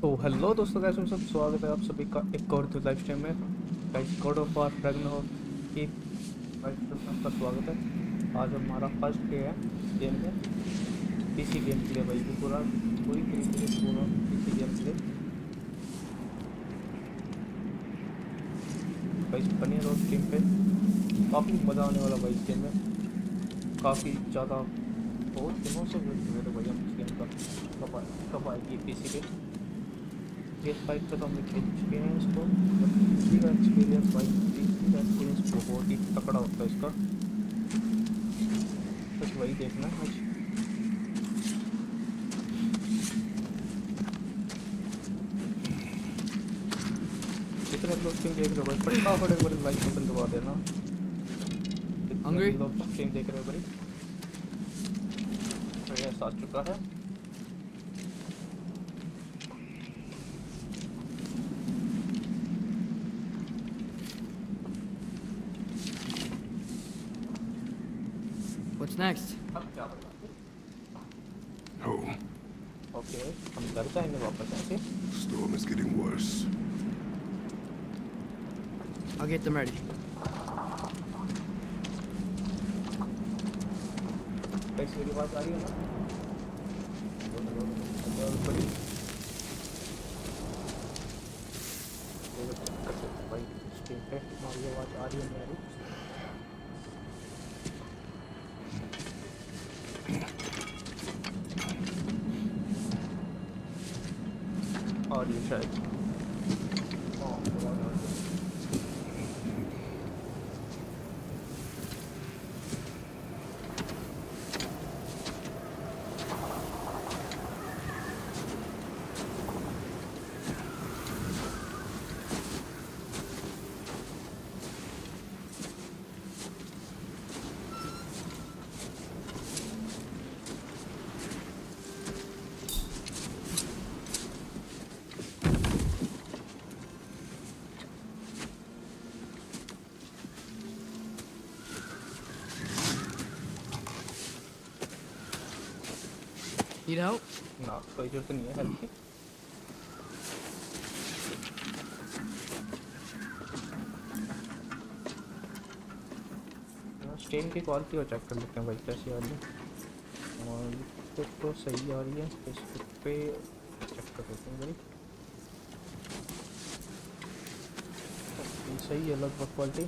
तो हेलो दोस्तों, कैसे हो सब। स्वागत है आप सभी का एक और लाइव स्ट्रीम में। Guys, God of war Ragnarok की लाइव स्ट्रीम में आपका स्वागत है। आज हमारा फर्स्ट डे है गेम में। पीसी गेम प्ले भाई, भी पूरी तरीके से पूरा पीसी गेम प्ले। गाइस बने रहो स्ट्रीम पे, काफ़ी मज़ा आने वाला भाई इस गेम में। काफ़ी ज़्यादा बहुत दिनों से वेट कर रहे थे भाई हम इस गेम का कब आएगी पीसी पे। PS5 पे तो हम खेल चुके हैं इसको, बट पीसी का एक्सपीरियंस भाई, पीसी का एक्सपीरियंस बहुत ही तकड़ा होता है इसका। बस वही देखना है आज। कितने लोग स्ट्रीम देख रहे हो भाई, फटाफट एक बार लाइक बटन दबा देना। कितने लोग स्ट्रीम देख रहे हो भाई। तो आ चुका है। What's next? Home. ओके, हम घर जाएंगे वापस ऐसे। Storm is getting worse. I'll get them ready. कैसी मेरी बात आ रही है ना? भाई स्क्रीन पे हमारी आवाज़ आ रही है मेरी। और ये शायद Need help? ना कोई जरूरत नहीं है हेल्प की। स्टेन की क्वालिटी और चेक कर लेते हैं भाई कैसी आ रही है। और तो सही आ रही है, फेसबुक पे चेक कर लेते हैं भाई। सही है लगभग क्वालिटी,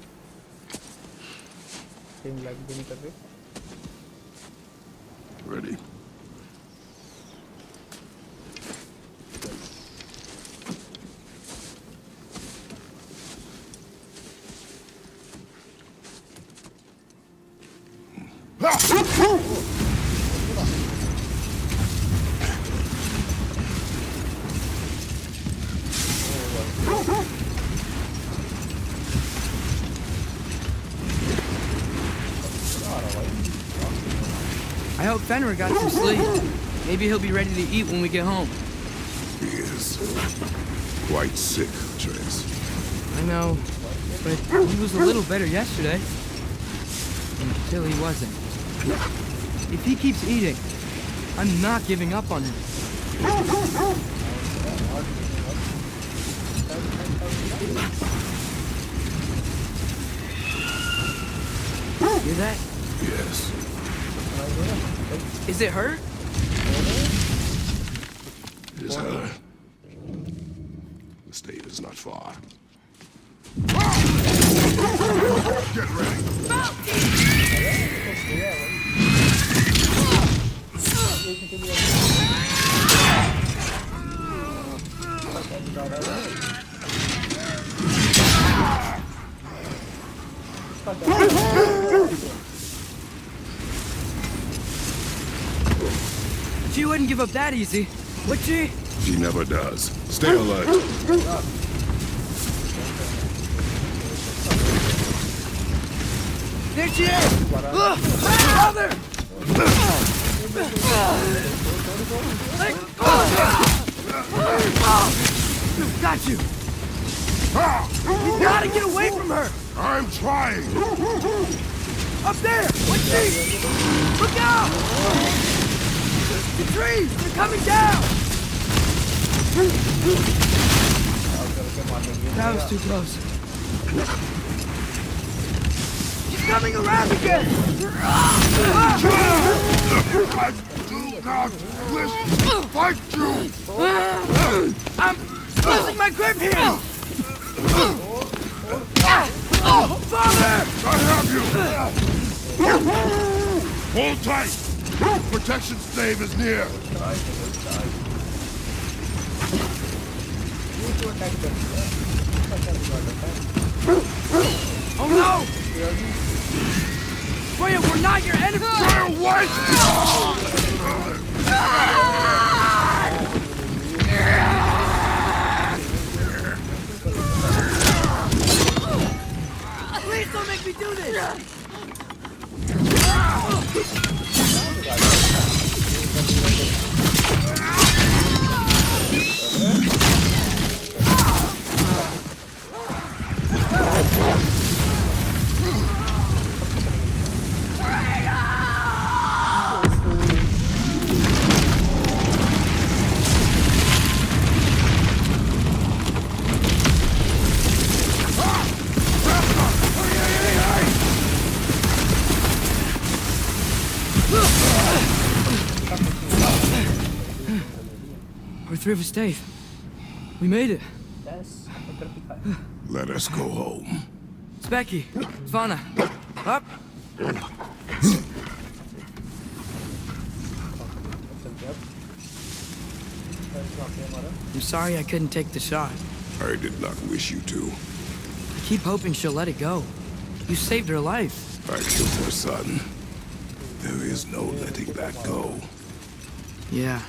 स्टेन लैग भी नहीं कर रही। Ready. I hope Fenrir got some sleep. Maybe he'll be ready to eat when we get home. He is quite sick, Trace. I know, but he was a little better yesterday. Until he wasn't. If he keeps eating, I'm not giving up on him. Hear that? Yes. Is it hurt? It is her. The state is not far. Get ready. She wouldn't give up that easy, would she? He never does. Stay alert. There she is! Mother! Got you! You gotta get away from her! I'm trying. Up there! What's she? Look out! The trees! They're coming down! That was too close. She's coming around again! I do not wish to fight you! I'm losing my grip here! Father! I have you! Hold tight! Protection stave is near! Oh no! Freya, we're not your enemy! Stay away! Please don't make me do this! We're through for Stave. We made it. Yes. Let us go home. It's Becky. Svana. Up. I'm sorry I couldn't take the shot. I did not wish you to. I keep hoping she'll let it go. You saved her life. I killed her son. There is no letting that go. Yeah.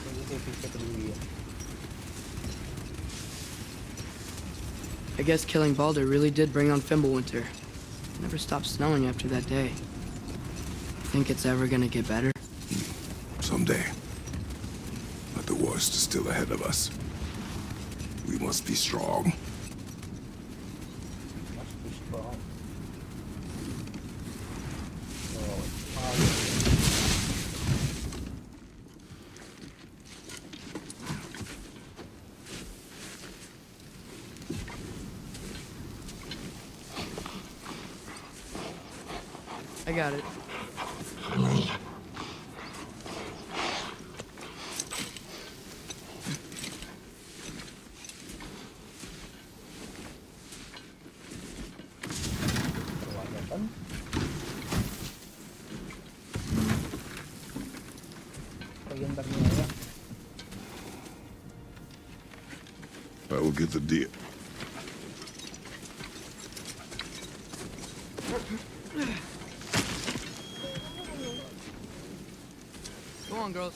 I guess killing Balder really did bring on Fimbulwinter. It never stopped snowing after that day. Think it's ever gonna get better? Someday. But the worst is still ahead of us. We must be strong. I got it. I will get the deer. Go on, girls.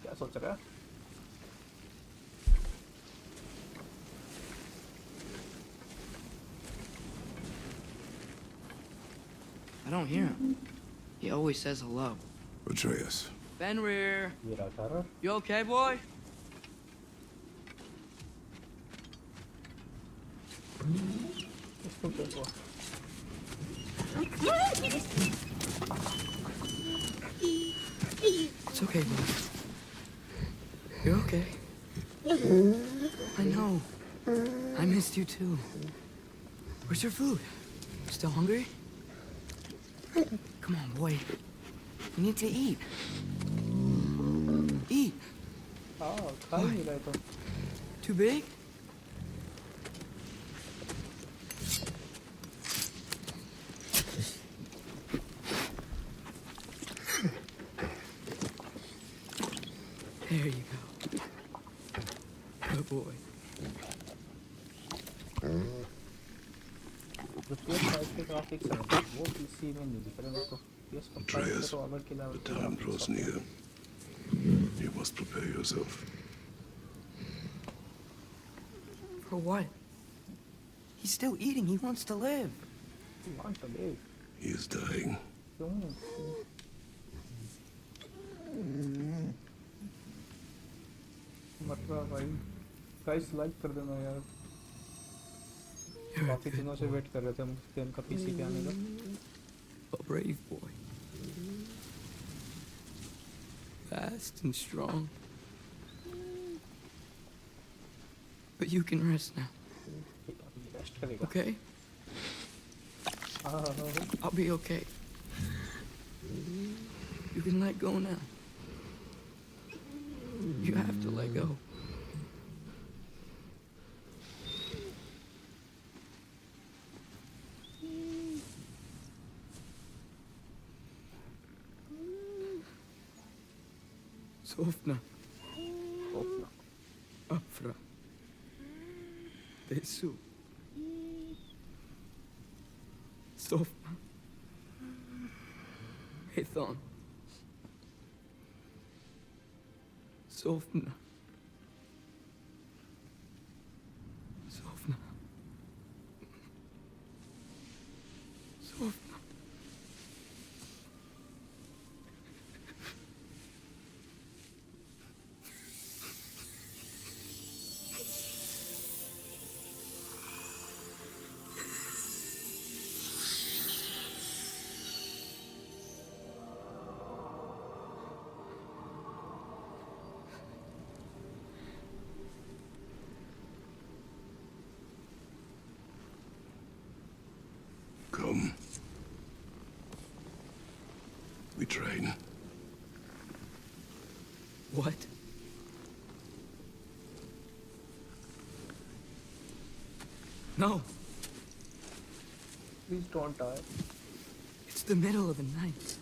क्या सोच रहा है? I don't hear him. He always says hello. Atreus. Fenrir, ये रहा था you okay, boy? इसको क्या हुआ? It's okay, boy. You're okay. I know. I missed you too. Where's your food? Still hungry? Come on, boy. You need to eat. Eat. हाँ खा ही नहीं रहा तो Too big? There you go. Good boy. जो PS5 के graphics हैं वो PC में नहीं दिख रहे मेरे को PS5 Atreus, तो अगर के the time draws near. You must prepare yourself. For what? He's still eating. He wants to live. want to live. He is dying. क्यों? मत रहा भाई गाइस लाइक कर देना यार, You're a काफी good दिनों से boy. वेट कर रहे थे हम इस गेम का पीसी पे आने का। A brave boy. Fast and strong. But you can rest now, rest करेगा। okay? हाँ, I'll be okay. You can let go now. You have to let go. Sofna. Afra. Tesu. Sofna. Ethon. Sofna. Sofna. Sofna. Come. We train. What? No, please don't die. it's the middle of the night.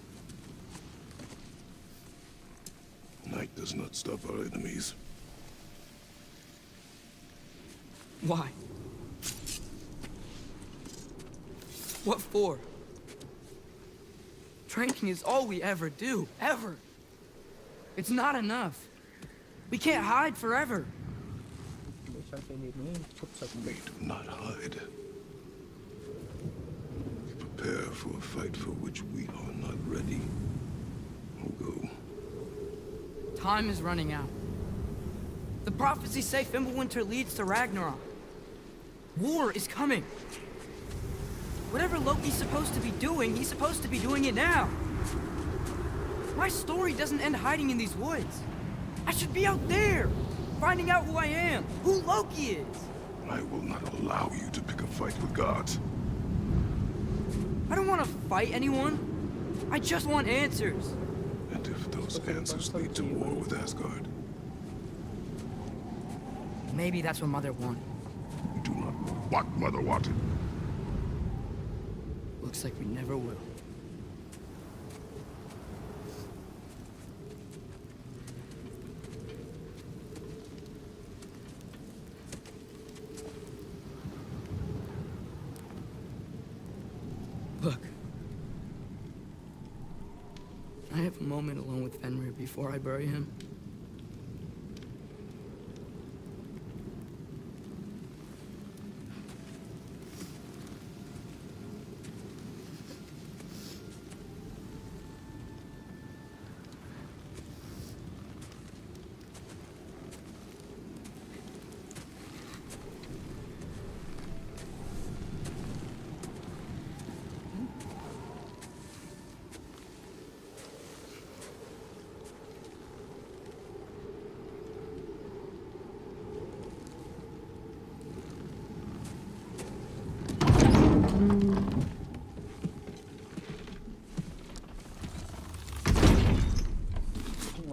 Night does not stop our enemies. Why? What for? Training is all we ever do, ever. It's not enough. We can't hide forever. हमेशा के लिए नहीं छुप सकते। We do not hide. We prepare for a fight for which we are not ready. We'll go. Time is running out. The prophecies say Fimbulwinter leads to Ragnarok. War is coming. Whatever Loki's supposed to be doing, he's supposed to be doing it now. My story doesn't end hiding in these woods. I should be out there, finding out who I am, who Loki is. I will not allow you to pick a fight with gods. I don't want to fight anyone. I just want answers. And if those answers lead to war with Asgard, Maybe that's what Mother wanted. we do not know what Mother wanted. Looks like we never will. Look. I have a moment alone with Fenrir before I bury him.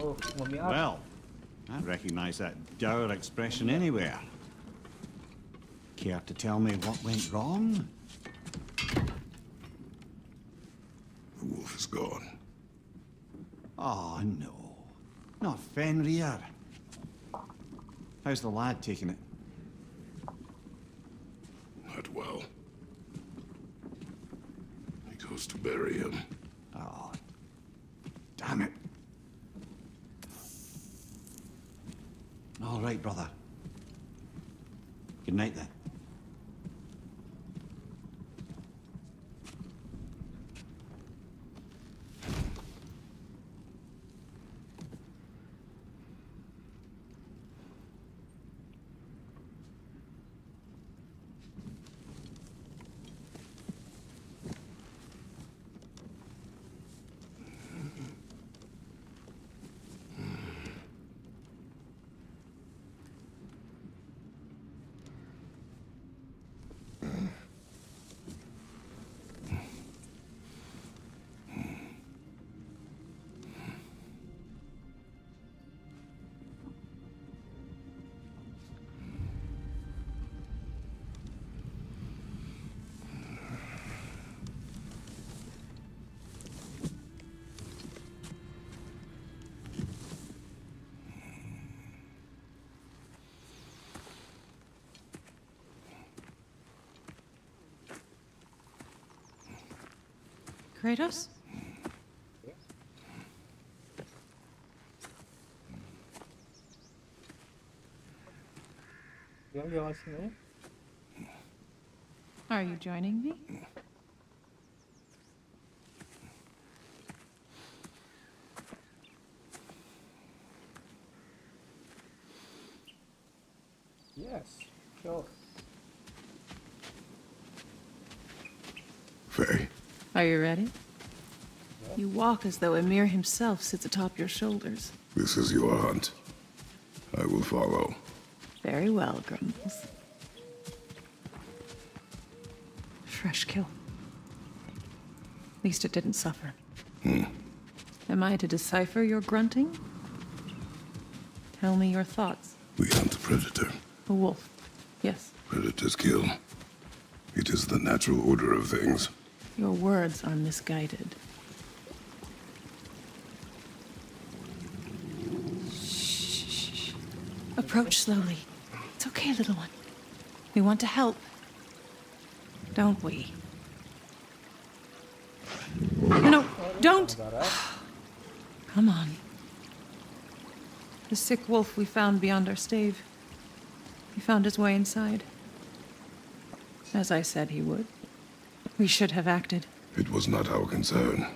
Oh mummy आप Well, I recognize that dour expression anywhere. Care to tell me what went wrong? The wolf is gone. Oh, no. Not Fenrir. How's the lad taking it? Not well. He goes to bury him. Oh, damn it. All right, brother. Good night, then. Kratos? Yang dia asing ni. Are you joining me? Yes, sure. Faye, Are you ready? You walk as though Emir himself sits atop your shoulders. this is your hunt. I will follow. Very well, Grumbles. Fresh kill. At least it didn't suffer. Am I to decipher your grunting? Tell me your thoughts. We hunt the predator. A wolf. Yes. Predators kill. It is the natural order of things. Your words are misguided. Shh. Approach slowly. It's okay, little one. We want to help. Don't we? No, don't! Come on. The sick wolf we found beyond our stave. He found his way inside. As I said he would. We should have acted. It was not our concern.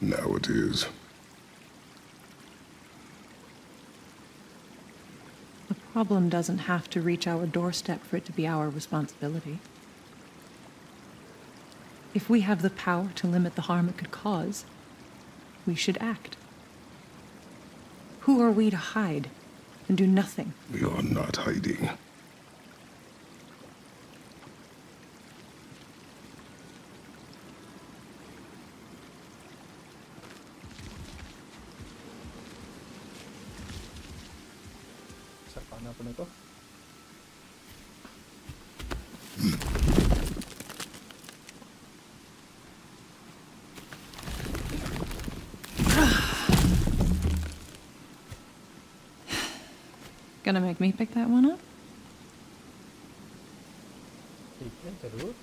Now it is. The problem doesn't have to reach our doorstep for it to be our responsibility. If we have the power to limit the harm it could cause, we should act. Who are we to hide and do nothing? We are not hiding. Siapa apa itu? Gonna make me pick that one up? Terus,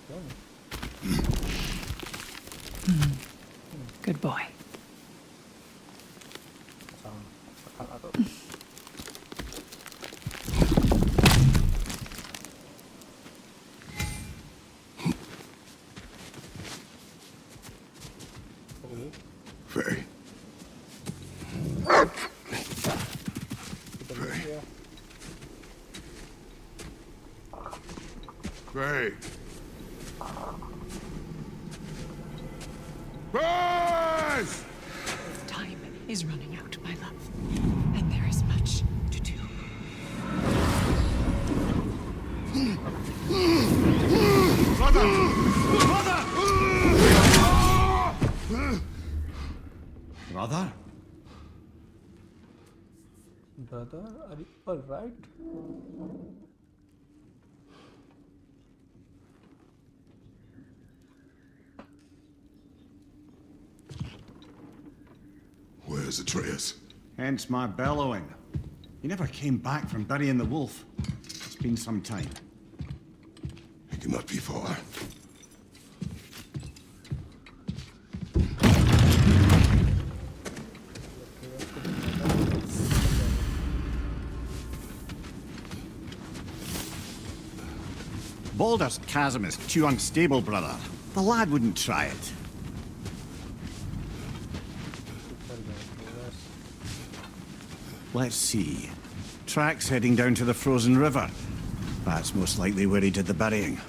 Good boy. atau Faye. Faye. Faye! Time is running out, my love. And there is much to do. Brother! Brother? Brother, are you alright? Where's Atreus? Hence my bellowing. He never came back from burying the wolf. It's been some time. He cannot be far. Baldur's chasm is too unstable, brother. The lad wouldn't try it. Let's see. Tracks heading down to the frozen river. That's most likely where he did the burying.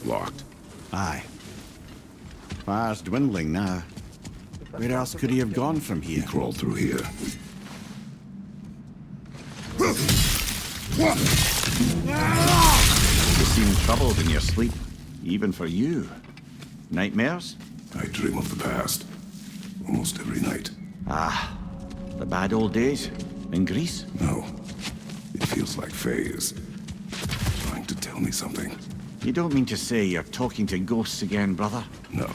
Locked. Aye. Fire's dwindling now. Where else could he have gone from He here? crawled through here. You seem troubled in your sleep. Even for you. Nightmares? I dream of the past. Almost every night. Ah. The bad old days? In Greece? No. It feels like Faye is trying to tell me something. You don't mean to say you're talking to ghosts again, brother? No.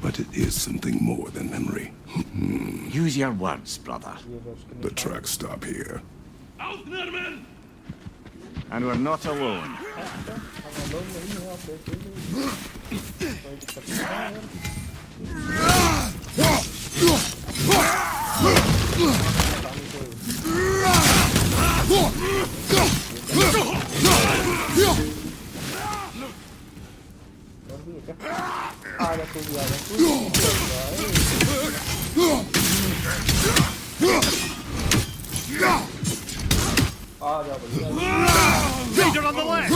But it is something more than memory. Use your words, brother. The tracks stop here. And we're not alone. लोग नहीं है आप कैसे कोई दिक्कत नहीं है यार और भी है क्या आ जा तू भी आ जा तू आ जा भैया Danger on the left!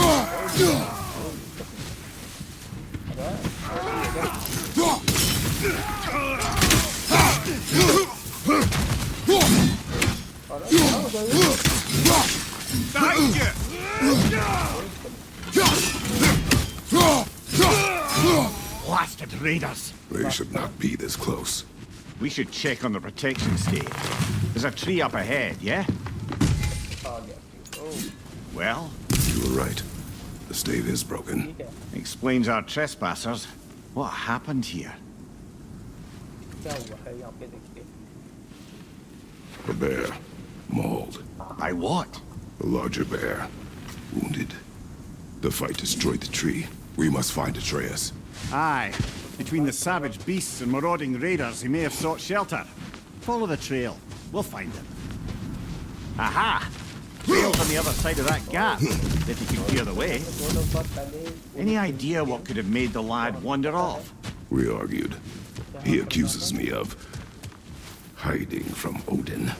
Blasted raiders! They should not be this close. We should check on the protection stave. There's a tree up ahead, yeah? Well? You were right. The stave is broken. Explains our trespassers. What happened here? A bear. Mauled. By what? A larger bear. Wounded. The fight destroyed the tree. We must find Atreus. Aye. Between the savage beasts and marauding raiders, he may have sought shelter. Follow the trail. We'll find him. Aha! Trail's on the other side of that gap, if you can clear the way. Any idea what could have made the lad wander off? We argued. He accuses me of hiding from Odin.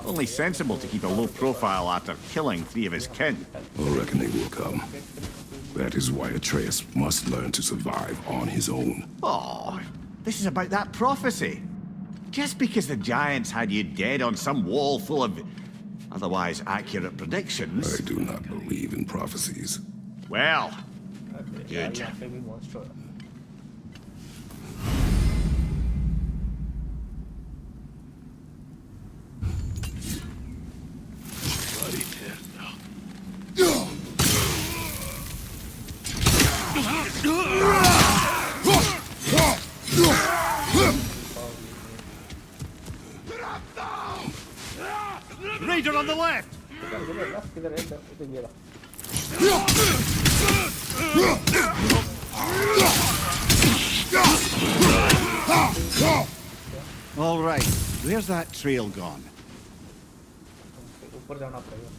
Only sensible to keep a low profile after killing 3 of his kin. A reckoning will come. That is why Atreus must learn to survive on his own. Oh, this is about that prophecy. Just because the giants had you dead on some wall full of otherwise accurate predictions. I do not believe in prophecies. Well, good. Raider on the left! All right, where's that trail gone? ऊपर जाना पड़ेगा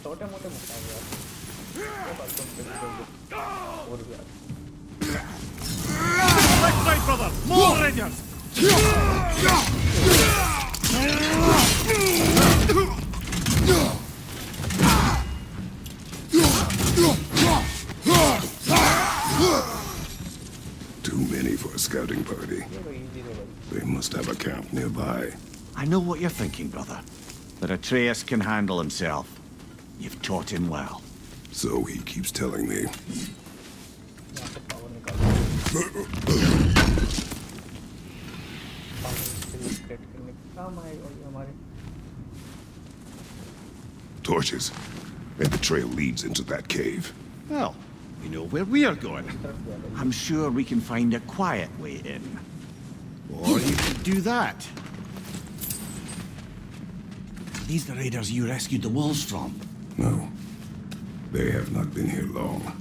छोटे मोटे मुकाबले और भी Left side, brother! More raiders! Too many for a scouting party. They must have a camp nearby. I know what you're thinking, brother. But Atreus can handle himself. You've taught him well. So he keeps telling me. Torches. And the trail leads into that cave. Well, we know where we're going. I'm sure we can find a quiet way in. Or you could do that. Are these the raiders you rescued the wolves from? No. They have not been here long.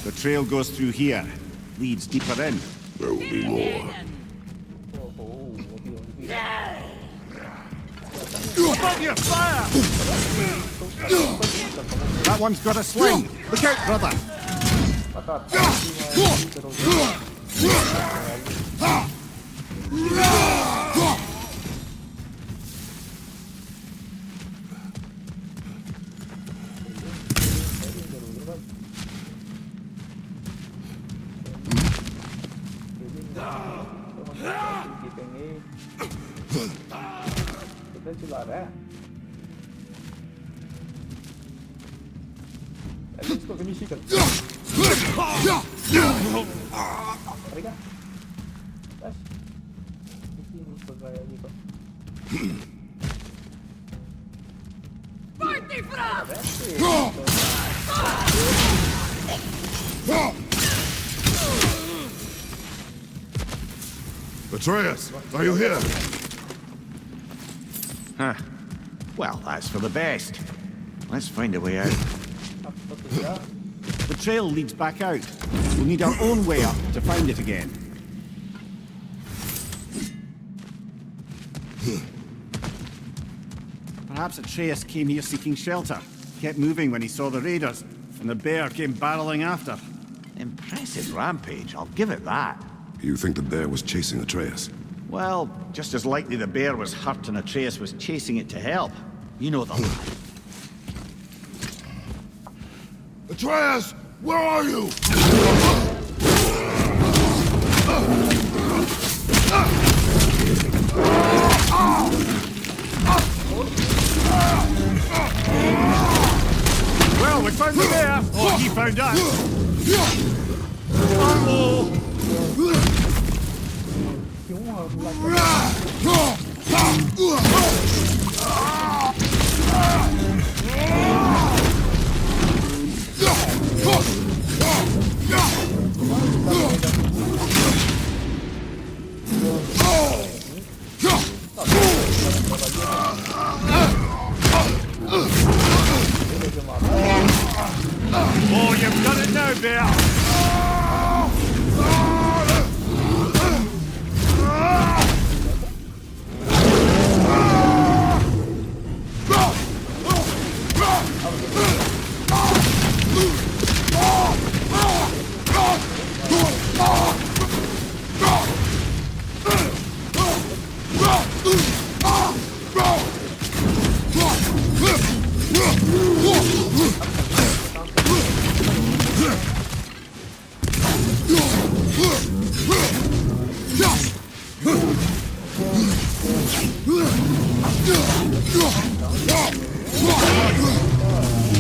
The trail goes through here. Leads deeper in. There will be more. Above your fire! That one's got a sling. Look out, brother. रहा है? पहले इसको finish ही कर। अरे क्या? बस इसी नहीं पड़ रहा है अभी तो। Atreus, are you here? Huh. Well, that's for the best. Let's find a way out. अब तो क्या? The trail leads back out. We'll need our own way up to find it again. Perhaps Atreus came here seeking shelter. Kept moving when he saw the raiders, and the bear came barreling after. Impressive rampage, I'll give it that. You think the bear was chasing Atreus? Well, just as likely the bear was hurt and Atreus was chasing it to help. You know the lad. Atreus, where are you? Well, we found the bear. Oh, he found us. Oh, you've done it now, bear.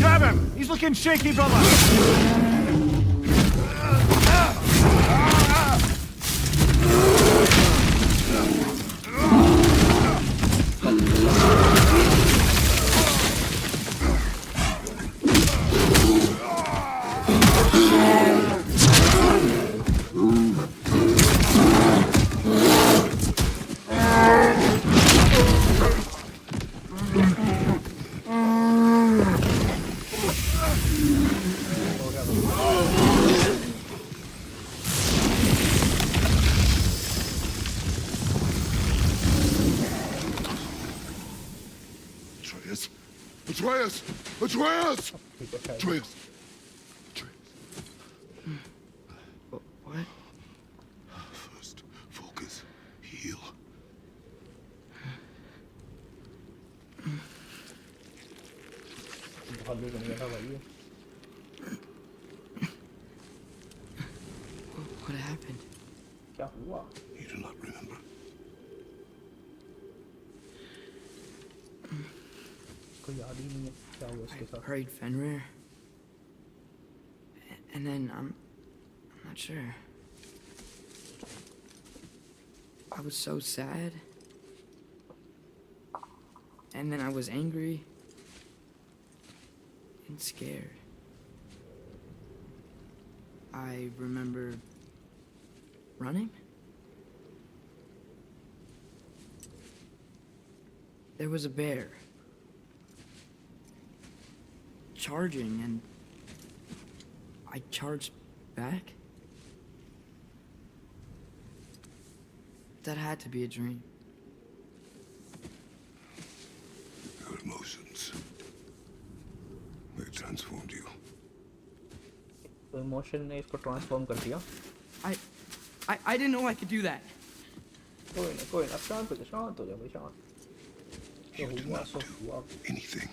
Grab him! He's looking shaky, brother! Atreus! Atreus! Atreus! Atreus! What? First, focus. Heal. बहुत लोग बन गया था भाई ये। What happened? क्या हुआ? You do not remember. कोई याद ही नहीं है क्या हुआ उसके I साथ। prayed Fenrir. And then I'm not sure. I was so sad. And then I was angry and scared. I remember running. There was a bear charging, and I charged back. That had to be a dream. Your emotions. They transformed you. तो emotion ने इसको transform कर दिया। I didn't know I could do that. कोई ना शांत हो जा भाई शांत। You did हुआ not सो do हुआ, anything.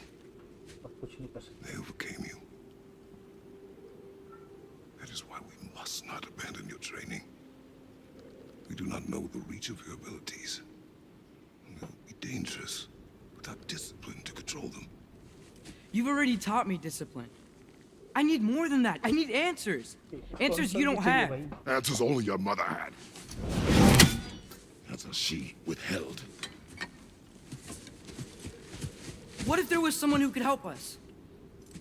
अब कुछ नहीं कर सकते। They overcame you. That is why we must not abandon your training. We do not know the reach of your abilities. It will be dangerous, without discipline to control them. You've already taught me discipline. I need more than that. I need answers. Answers you don't have. Answers only your mother had. Answers she withheld. What if there was someone who could help us?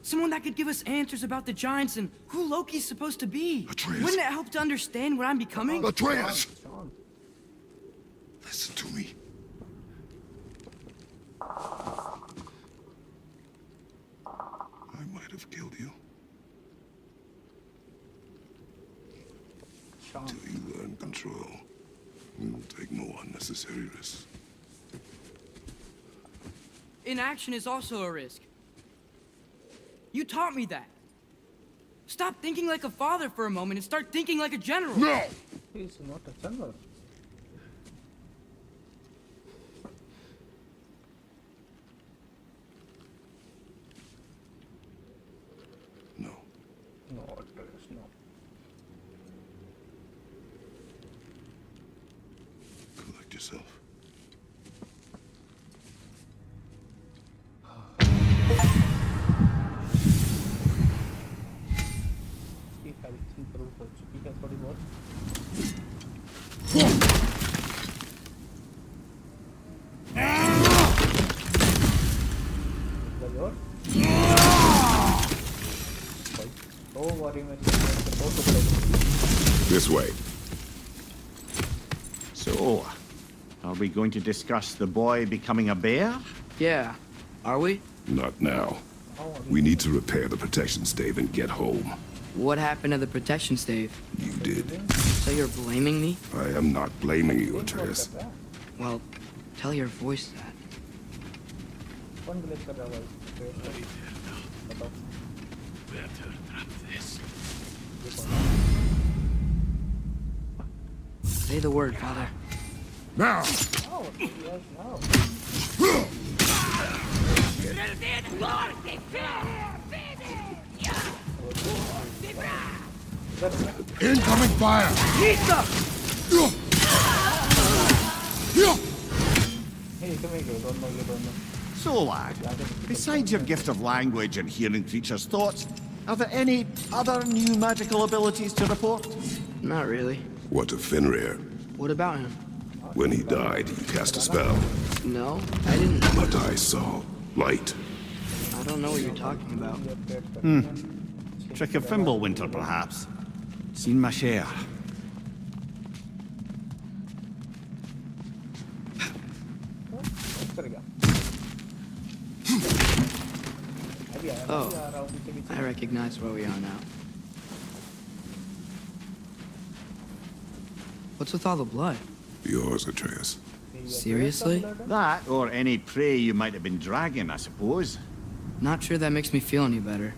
Someone that could give us answers about the giants and who Loki's supposed to be. Atreus. Wouldn't it help to understand what I'm becoming? Atreus! Listen to me. I might have killed you. Till you learn control, we will take no unnecessary risks. Inaction is also a risk. You taught me that. Stop thinking like a father for a moment and start thinking like a general. No! He's not a general. No. No, Atreus, no. Collect yourself. He has improved हो चुकी है थोड़ी बहुत. Your oh, worry me. This way. So, are we going to discuss the boy becoming a bear? Yeah. Are we? Not now. We need to repair the protection stave and get home. What happened to the protection stave? You did. So you're blaming me? I am not blaming you, Atreus. Well, tell your voice that. कौन blame कर रहा है भाई? बताओ. Better than this. Say the word, Father. Now! Oh, yes, now. Incoming fire! Hey, come here, you don't know. So, lad, besides your gift of language and hearing creatures' thoughts, are there any other new magical abilities to report? Not really. What of Fenrir? What about him? When he died, he cast a spell. No, I didn't. But I saw light. I don't know what you're talking about. Trick of Fimbulwinter, perhaps. Seen my share. Oh, I recognize where we are now. What's with all the blood? Yours, Atreus. Seriously? That, or any prey you might have been dragging, I suppose. Not sure that makes me feel any better.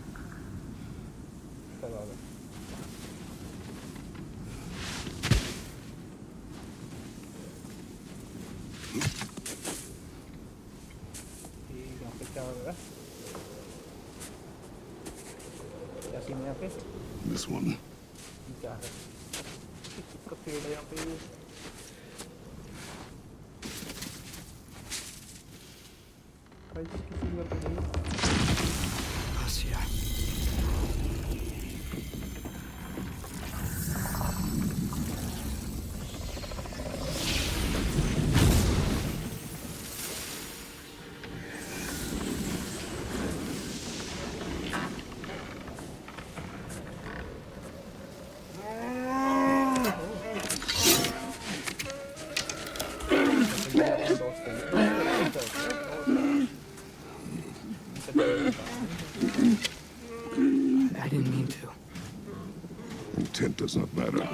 This one. I didn't mean to. Intent does not matter.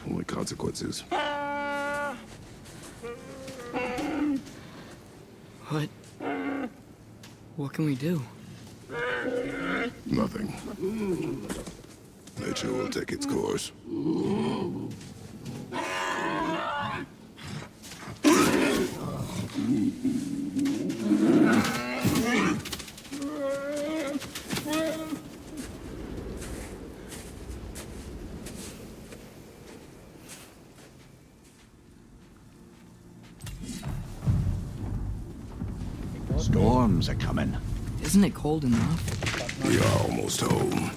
Only consequences. What can we do? Nothing. Nature will take its course. Storms are coming. Isn't it cold enough? We are almost home.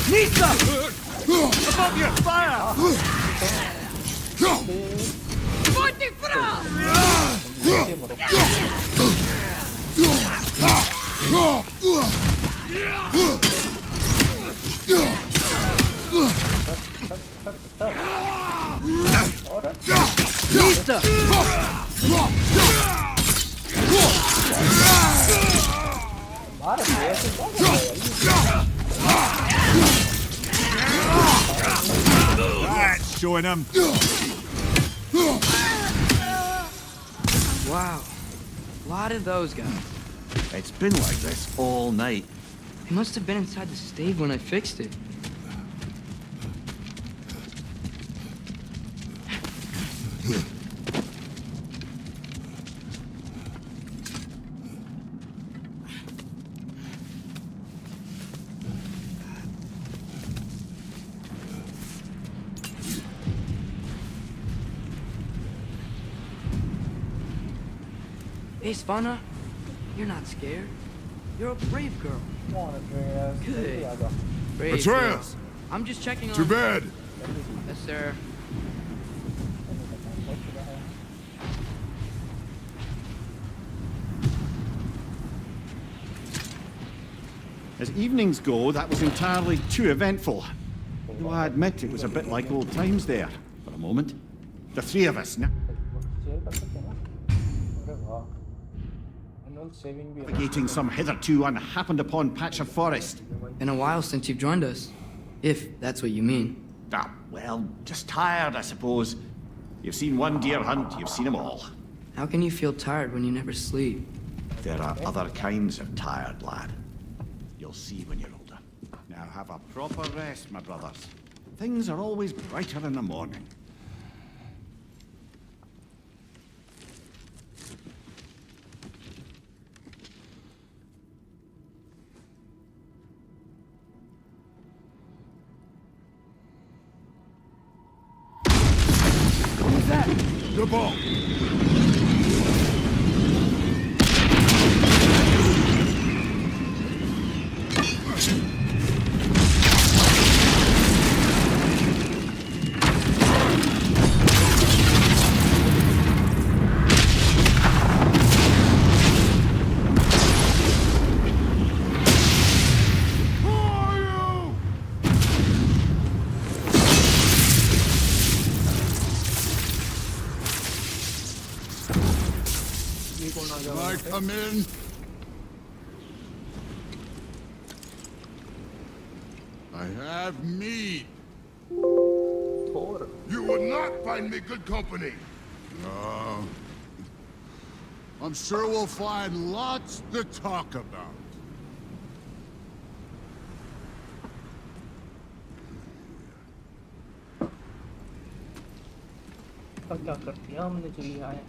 Nisa! Above you! Fire! Nisa! That's showing him. Wow. A lot of those guys. It's been like this all night. They must have been inside the stave when I fixed it. Hey, Svana, you're not scared. You're a brave girl. Good. Brave Atreus! girl. I'm just checking on... To bed! Yes, sir. As evenings go, that was entirely too eventful. Though I admit it was a bit like old times there, for a moment. The three of us navigating some hitherto unhappened upon patch of forest. Been a while since you've joined us. If that's what you mean. Ah, well, just tired, I suppose. You've seen one deer hunt, you've seen them all. How can you feel tired when you never sleep? There are other kinds of tired, lad. You'll see when you're older. Now have a proper rest, my brothers. Things are always brighter in the morning. Who's that? The ball! Can I come in? I have meat. You will not find me good company. No. I'm sure we'll find lots to talk about. क्या कर दिया हमने चली आए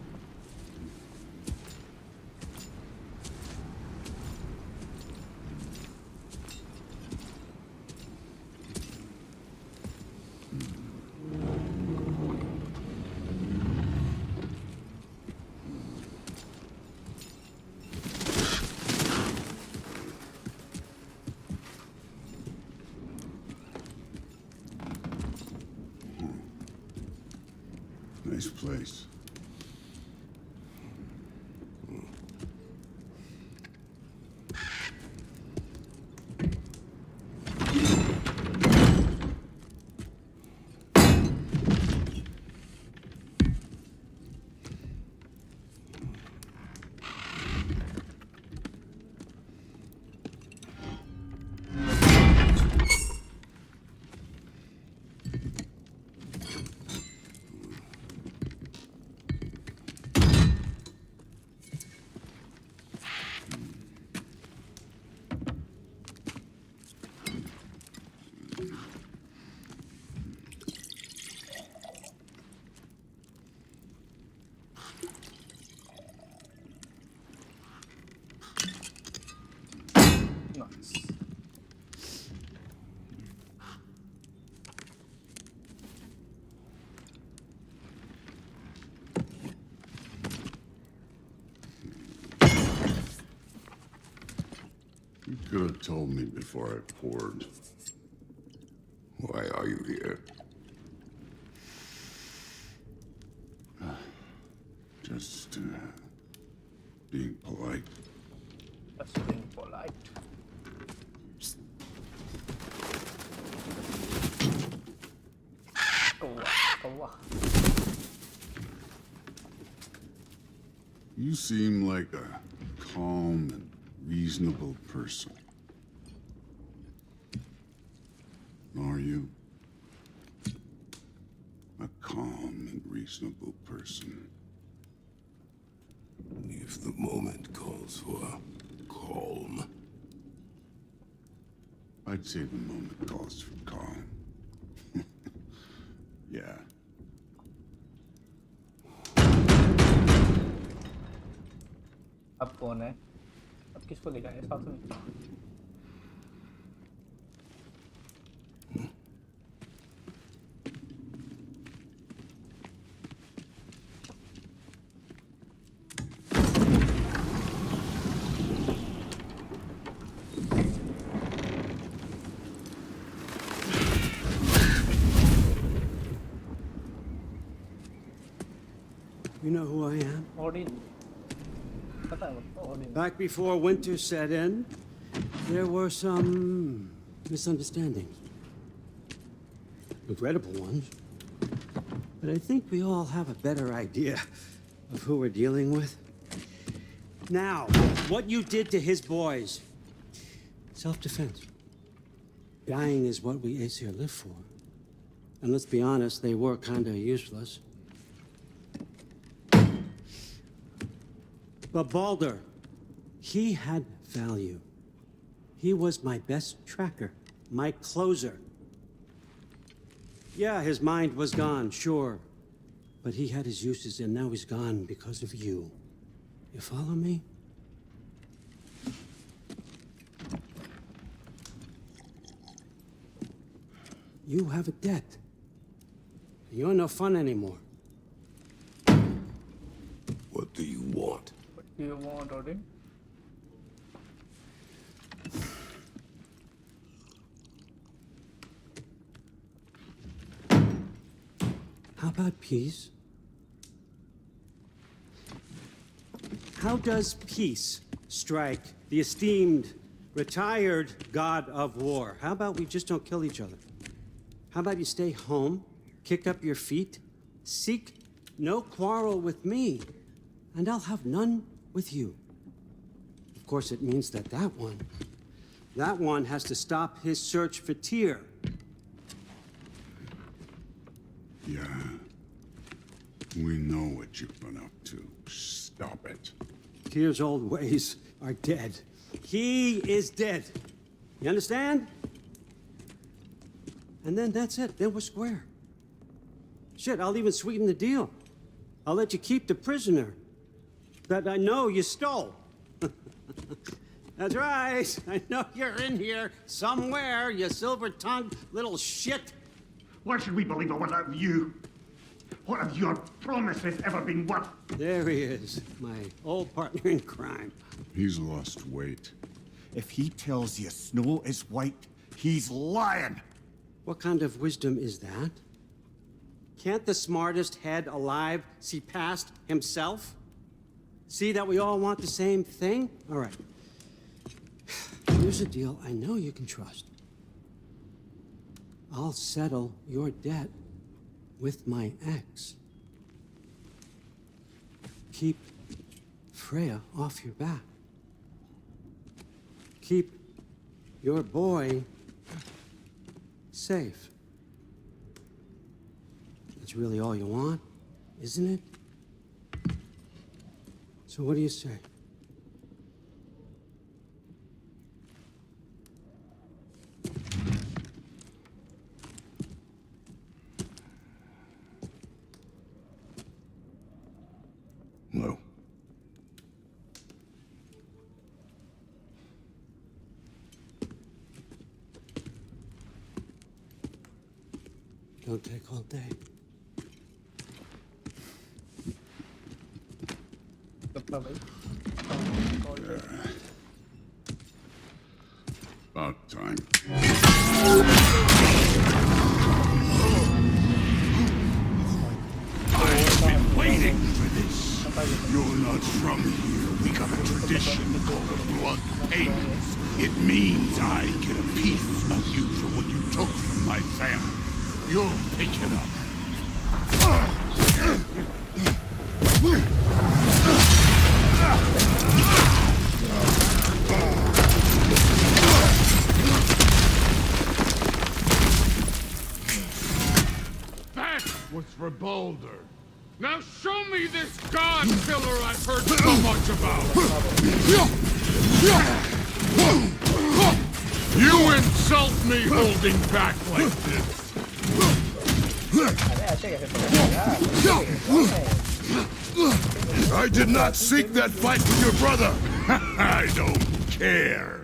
Nice place. told me before I poured. Why are you here? Just being polite. That's being polite. You seem like a calm and reasonable person. Are you? A calm and reasonable person. If the moment calls for calm. I'd say the moment calls for calm. Yeah. अब कौन है? अब किसको ले जाएंगे साथ में? You know who I am? Odin. पता है वो Odin. Back before winter set in, there were some misunderstandings. Regrettable ones. But I think we all have a better idea of who we're dealing with. Now, what you did to his boys. Self-defense. Dying is what we Aesir live for. And let's be honest, they were kinda useless. But Baldur, he had value. He was my best tracker, my closer. Yeah, his mind was gone, sure. But he had his uses, and now he's gone because of you. You follow me? You have a debt. You're no fun anymore. What do you want? What do you want, Odin? How about peace? How does peace strike the esteemed, retired god of war? How about we just don't kill each other? How about you stay home, kick up your feet, seek no quarrel with me, and I'll have none with you. Of course, it means that that one has to stop his search for Tyr. Yeah. We know what you've been up to. Stop it. Tyr's old ways are dead. He is dead. You understand? And then that's it. Then we're square. Shit, I'll even sweeten the deal. I'll let you keep the prisoner that I know you stole. That's right. I know you're in here somewhere, you silver-tongued little shit. Why should we believe a word out of you? What have your promises ever been worth? There he is, my old partner in crime. He's lost weight. If he tells you snow is white, he's lying. What kind of wisdom is that? Can't the smartest head alive see past himself? See that we all want the same thing? All right. Here's a deal I know you can trust. I'll settle your debt with my ex. Keep Freya off your back. Keep your boy safe. That's really all you want, isn't it? So what do you say? No. Don't take all day. About time. I've been waiting for this. You're not from here. We got a tradition called blood payments. It means I get a piece of you for what you took from my family. You'll pick it up. That was for Boulder. Now show me this god killer I've heard so much about. You insult me holding back like this. I did not seek that fight with your brother. I don't care.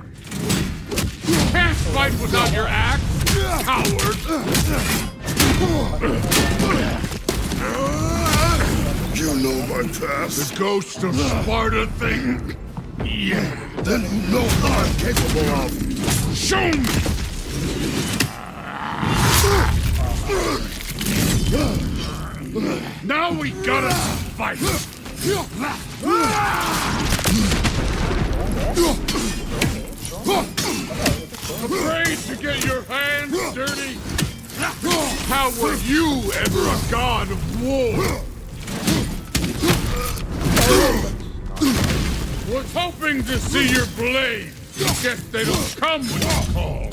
You can't fight without your axe, coward. You know my past. The ghost of Sparta thing? Yeah. Then you know what I'm capable of. Show me! Now we gotta fight! Afraid to get your hands dirty? How were you ever a god of war? Was hoping to see your blade. Guess they don't come when you call.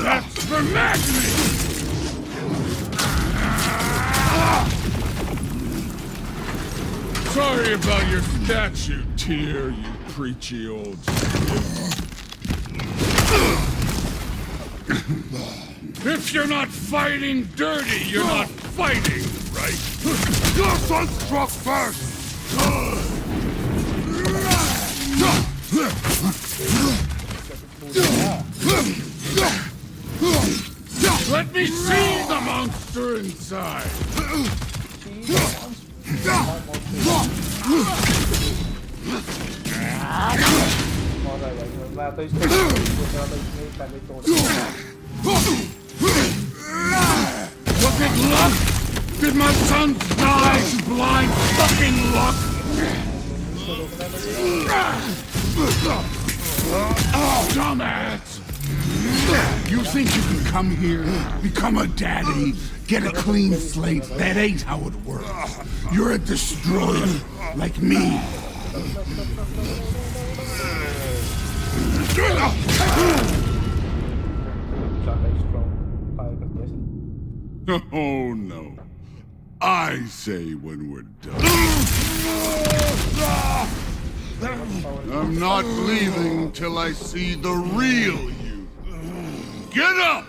That's for madness! Sorry about your statue, Tyr, you preachy old If you're not fighting dirty, you're not fighting, right? Your son struck first! Let me see the monster inside! Was it luck? Did my son die to blind fucking luck? Dumbass! You think you can come here, become a daddy, get a clean slate? That ain't how it works. You're a destroyer, like me. Oh no. I say when we're done. I'm not leaving till I see the real you. Get up!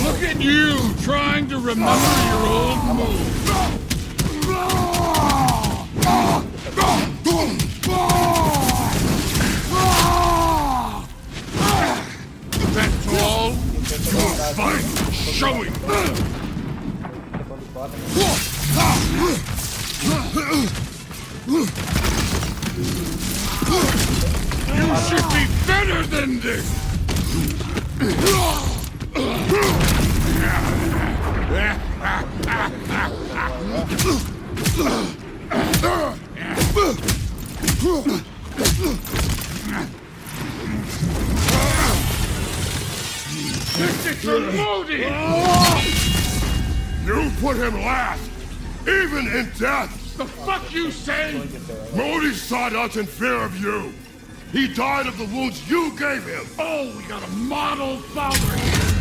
Look at you, trying to remember your old moves. That's all? Fine, showing. You should be better than this! This is for Modi! You put him last, even in death! The fuck you say? Modi sought out in fear of you. He died of the wounds you gave him. Oh, we got a model father here.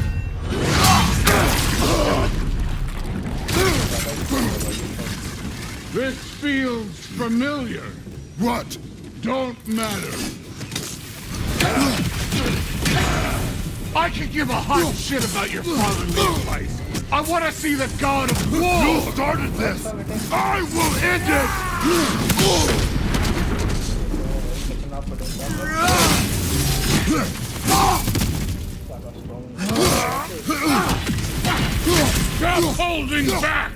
This feels familiar. What? Don't matter. I could give a hot shit about your fatherly advice. I want to see the god of war! You started this! I will end it! Stop holding back!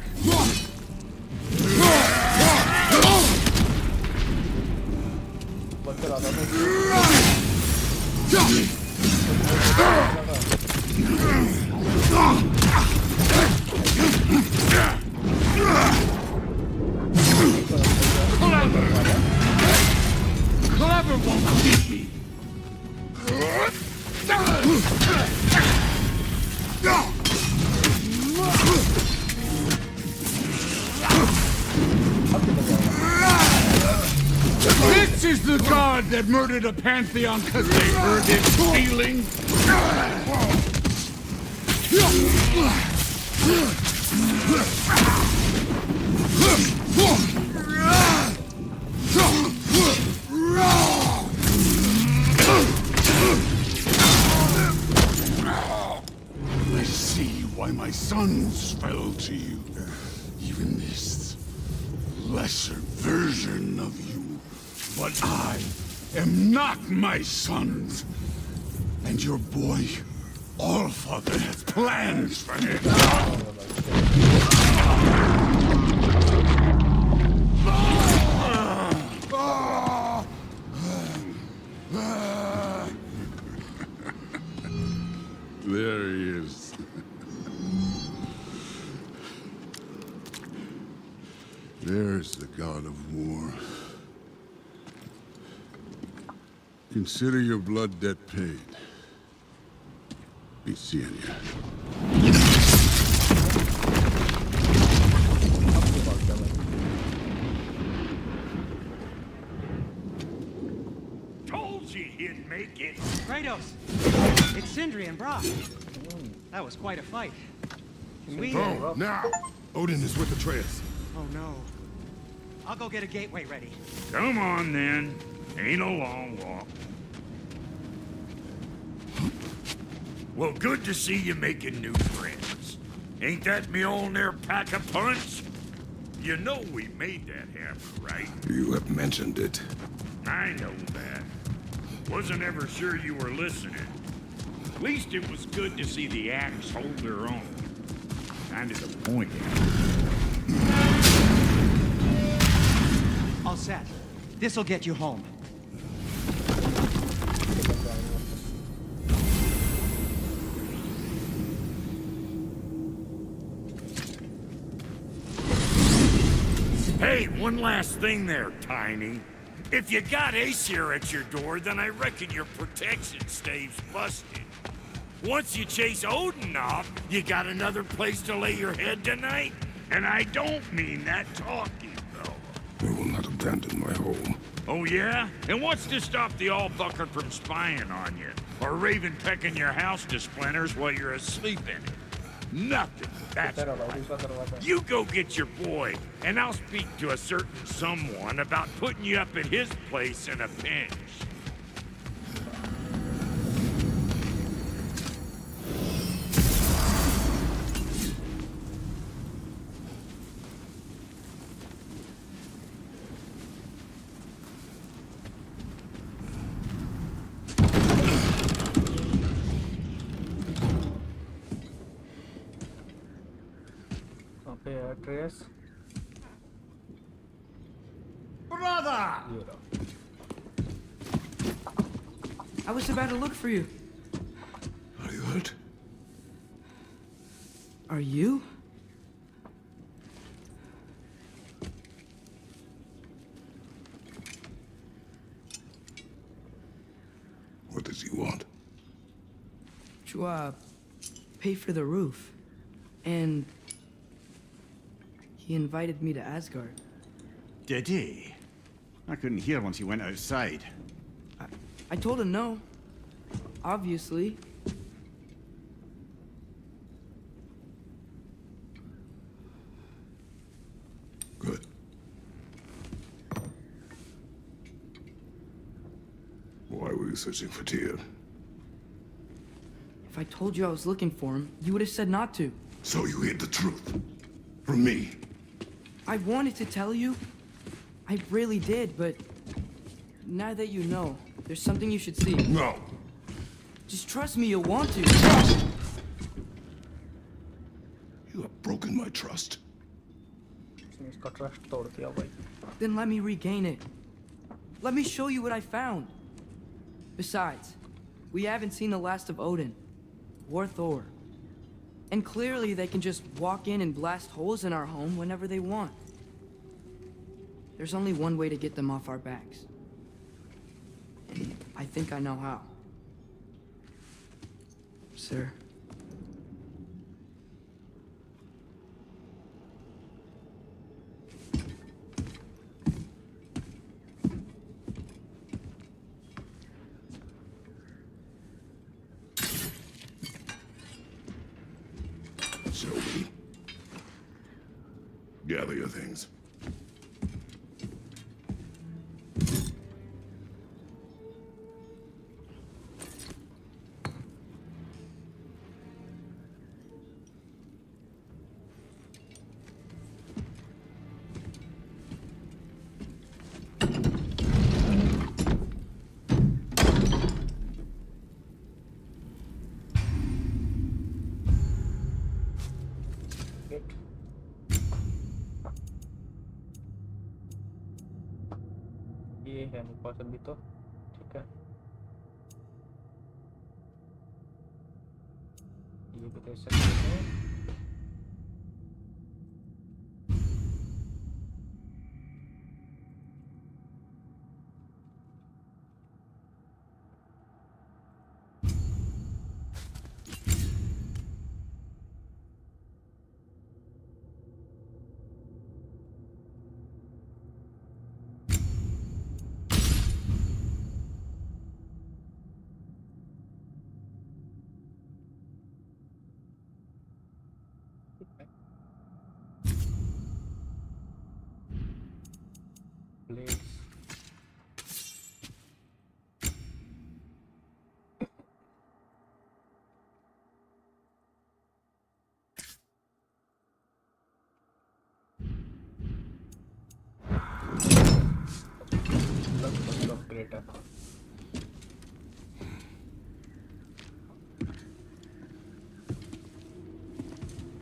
बंदर आता था Clever won't beat me. This is the god that murdered a pantheon because they heard its feelings. I see why my sons fell to you. Even this lesser version of you. But I am not my sons. And your boy, Allfather, has plans for him. There he is. There's the god of war. Consider your blood debt paid. Be seeing ya. Told you he'd make it. Kratos! It's Sindri and Brock. That was quite a fight. We... Oh, now! Odin is with Atreus. Oh no. I'll go get a gateway ready. Come on, then. Ain't a long walk. Well, good to see you making new friends. Ain't that Mjolnir pack a punch? You know we made that hammer, right? You have mentioned it. I know that. Wasn't ever sure you were listening. At least it was good to see the axe hold their own. Kind of the point. All set. This'll get you home. Hey, one last thing there, Tiny. If you got Aesir at your door, then I reckon your protection stave's busted. Once you chase Odin off, you got another place to lay your head tonight? And I don't mean that talking, though. I will not abandon my home. Oh, yeah? And what's to stop the all-bucker from spying on you? Or Raven pecking your house to splinters while you're asleep in it? Nothing. That's right. You go get your boy, and I'll speak to a certain someone about putting you up at his place in a pinch. Atreus. Brother! I was about to look for you. Are you hurt? Are you? What does he want? To, pay for the roof. And... he invited me to Asgard. Did he? I couldn't hear once he went outside. I told him no. Obviously. Good. Why were you searching for Tyr? If I told you I was looking for him, you would have said not to. So you hid the truth. From me. I wanted to tell you. I really did, but... now that you know, there's something you should see. No. Just trust me, you'll want to. You have broken my trust. इसने इसका trust तोड़ दिया भाई. Then let me regain it. Let me show you what I found. Besides, we haven't seen the last of Odin or Thor. And clearly they can just walk in and blast holes in our home whenever they want. There's only one way to get them off our backs. And I think I know how. Sir. Sylvie. Gather your things. ये है मेरे पास अभी तो. ठीक है. ये भी दे सकते हैं. Blades. Upgrade है.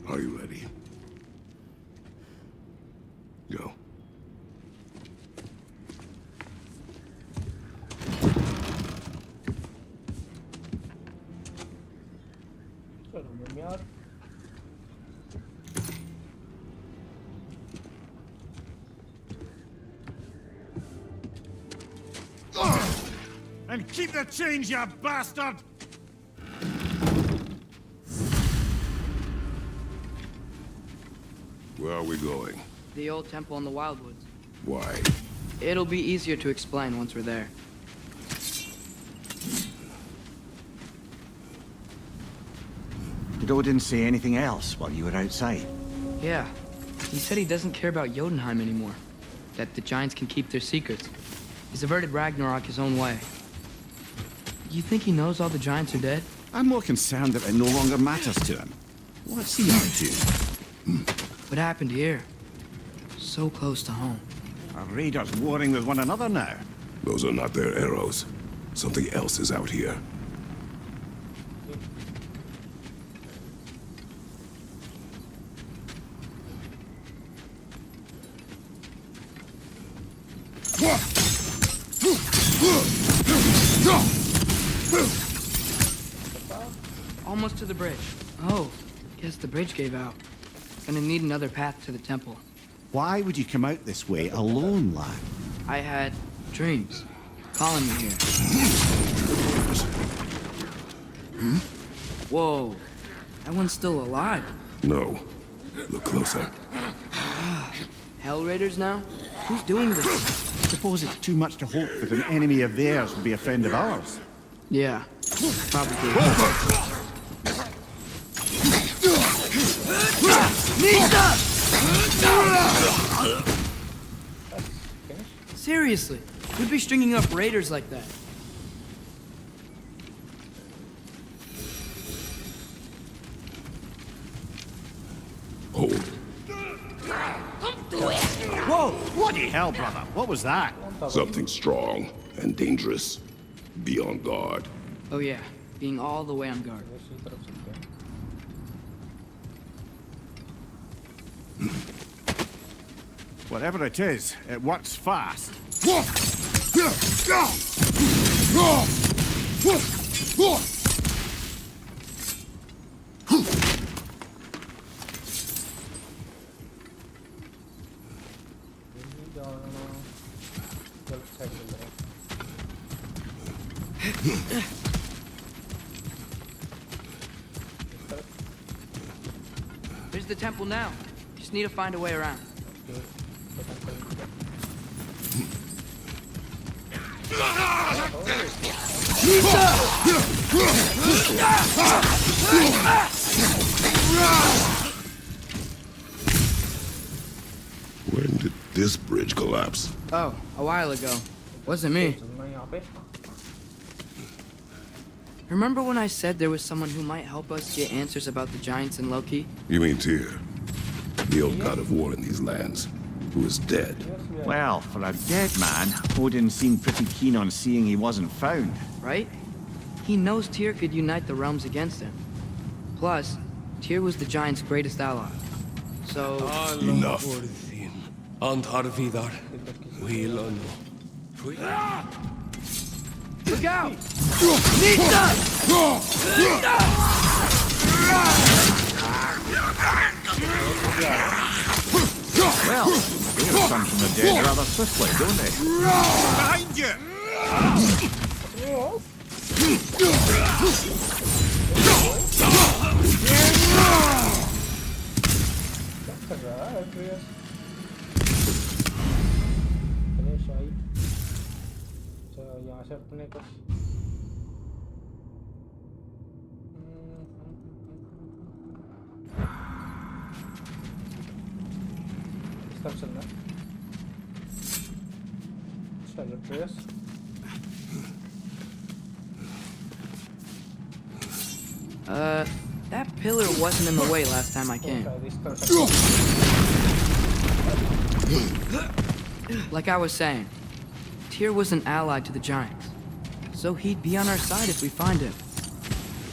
Are you ready? Go. चलो यार. And keep the change, you bastard! Where are we going? The old temple in the Wildwoods. Why? It'll be easier to explain once we're there. Did Odin say anything else while you were outside? Yeah. He said he doesn't care about Jotunheim anymore. That the giants can keep their secrets. He's averted Ragnarok his own way. You think he knows all the giants are dead? I'm more concerned that it no longer matters to him. What's he up to? What happened here? So close to home. Are raiders warring with one another now? Those are not their arrows. Something else is out here. Almost to the bridge. Oh, guess the bridge gave out. Gonna need another path to the temple. Why would you come out this way alone, lad? I had dreams calling me here. Whoa, that one's still alive. No. Look closer. Hell Raiders now? Who's doing this? Suppose it's too much to hope that an enemy of theirs would be a friend of ours. Yeah, probably. Seriously, who'd be stringing up raiders like that? Hold. Whoa! Bloody hell, brother! What was that? Something strong and dangerous. Be on guard. Oh yeah, being all the way on guard. दूसरी तरफ चलते हैं. Whatever it is, it works fast. There's the temple now. Just need to find a way around. When did this bridge collapse? Oh, a while ago. Wasn't me. चलना यहाँ पे. Remember when I said there was someone who might help us get answers about the giants and Loki? You mean Tyr, the old god of war in these lands, who is dead? Well, for a dead man, Odin seemed pretty keen on seeing he wasn't found. Right? He knows Tyr could unite the realms against him. Plus, Tyr was the giants' greatest ally. So... Enough. Look out! Nita! Well, they come from the dead rather swiftly, don't they? Behind you! यहाँ से अपने को इस तरफ चलना. चलो trace. That pillar wasn't in the way last time I came. इस तरफ चलना. Like I was saying, Tyr was an ally to the giants, so he'd be on our side if we find him.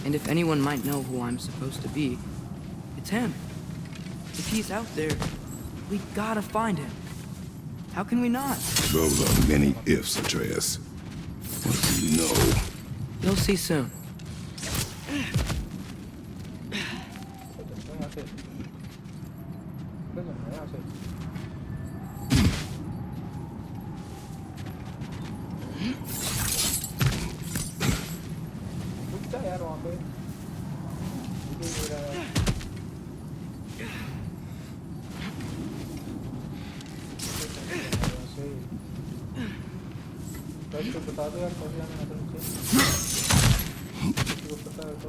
And if anyone might know who I'm supposed to be, it's him. If he's out there, we gotta find him. How can we not? Those are many ifs, Atreus. What do you know? You'll see soon. यहाँ से. यहाँ से. यार वहाँ पे तो बता दो यार कौन जाना है तो पता है तो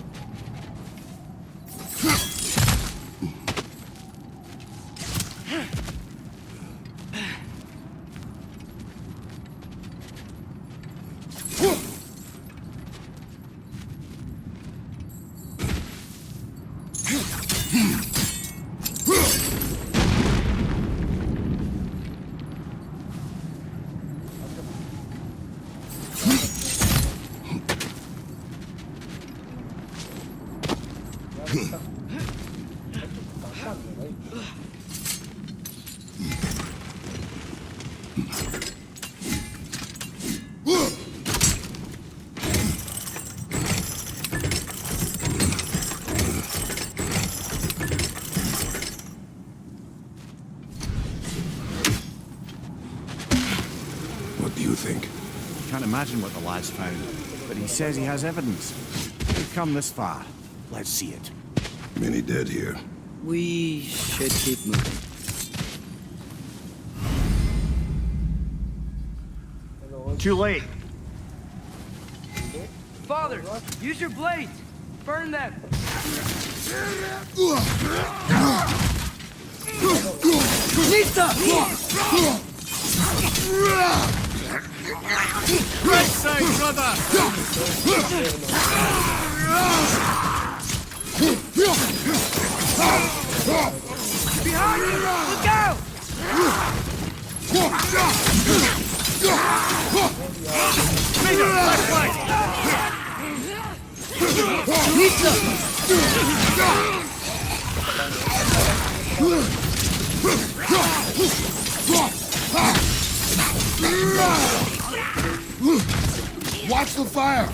Can't imagine what the lad's found, but he says he has evidence. We've come this far. Let's see it. Many dead here. We should keep moving. Too late. Father, use your blades. Burn them. Nita! Right side, brother! Behind you! Look out! Peter, left flank! Watch the fire!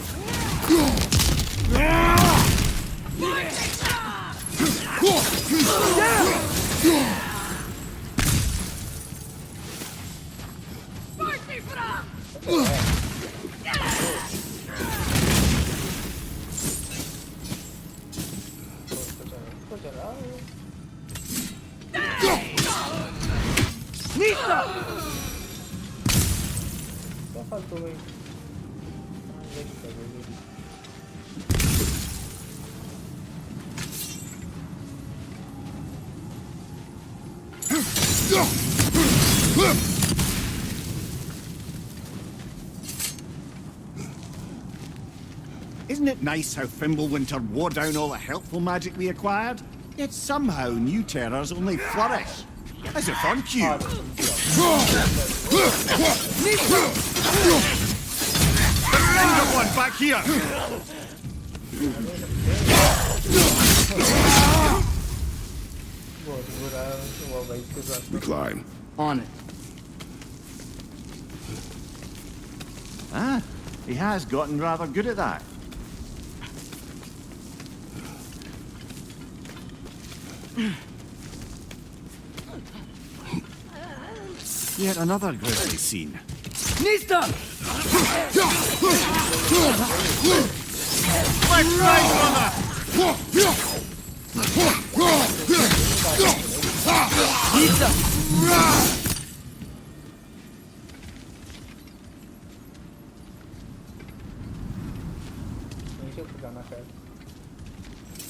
क्या फालतू भाई Isn't it nice how Fimbulwinter wore down all the helpful magic we acquired? Yet somehow new terrors only flourish. As if on cue. Another one back here! We climb. On it. Ah, he has gotten rather good at that. Yet another grisly scene. Nista! Left, right, brother! Nista!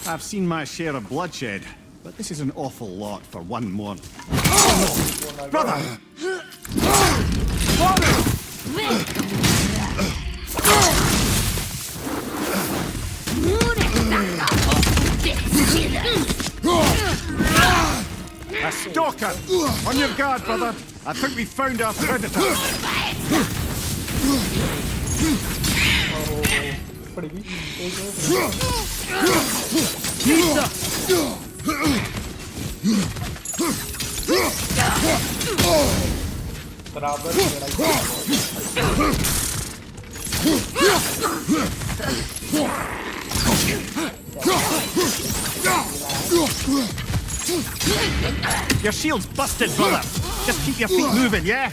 I've seen my share of bloodshed, but this is an awful lot for one more. Brother! A stalker! On your guard, brother! I think we found our predator! Your shield's busted, brother! Just keep your feet moving, yeah?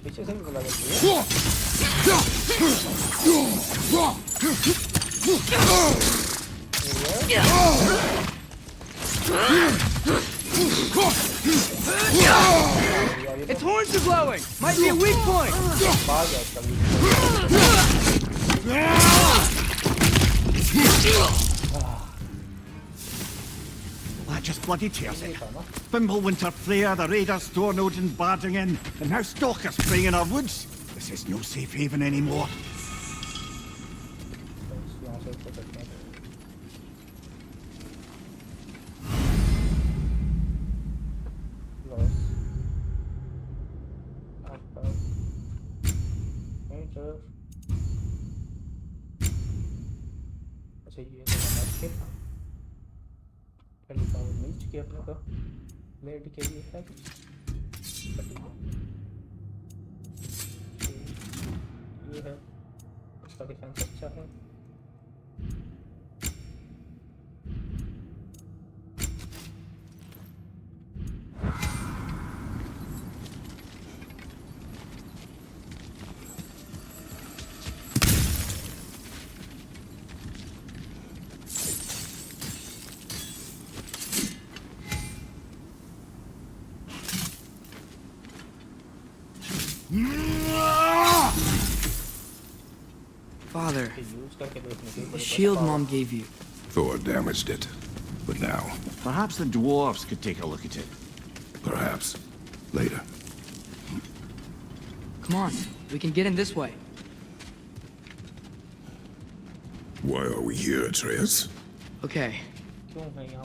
पीछे से भी बुला लेती है Its horns are glowing! Might be a weak point! That just bloody tears it. Fimbulwinter, Freya, the raiders, Stornodin barging in, and now stalkers spraying in our woods. This is no safe haven anymore. अच्छा ये skip पहले power मिल चुकी है अपने को lead के लिए है कुछ ये है उसका डिफेंस अच्छा है Father, the shield Mom gave you. Thor damaged it. But now, Perhaps the dwarves could take a look at it. perhaps, later. Come on, we can get in this way. Why are we here, Atreus? Okay,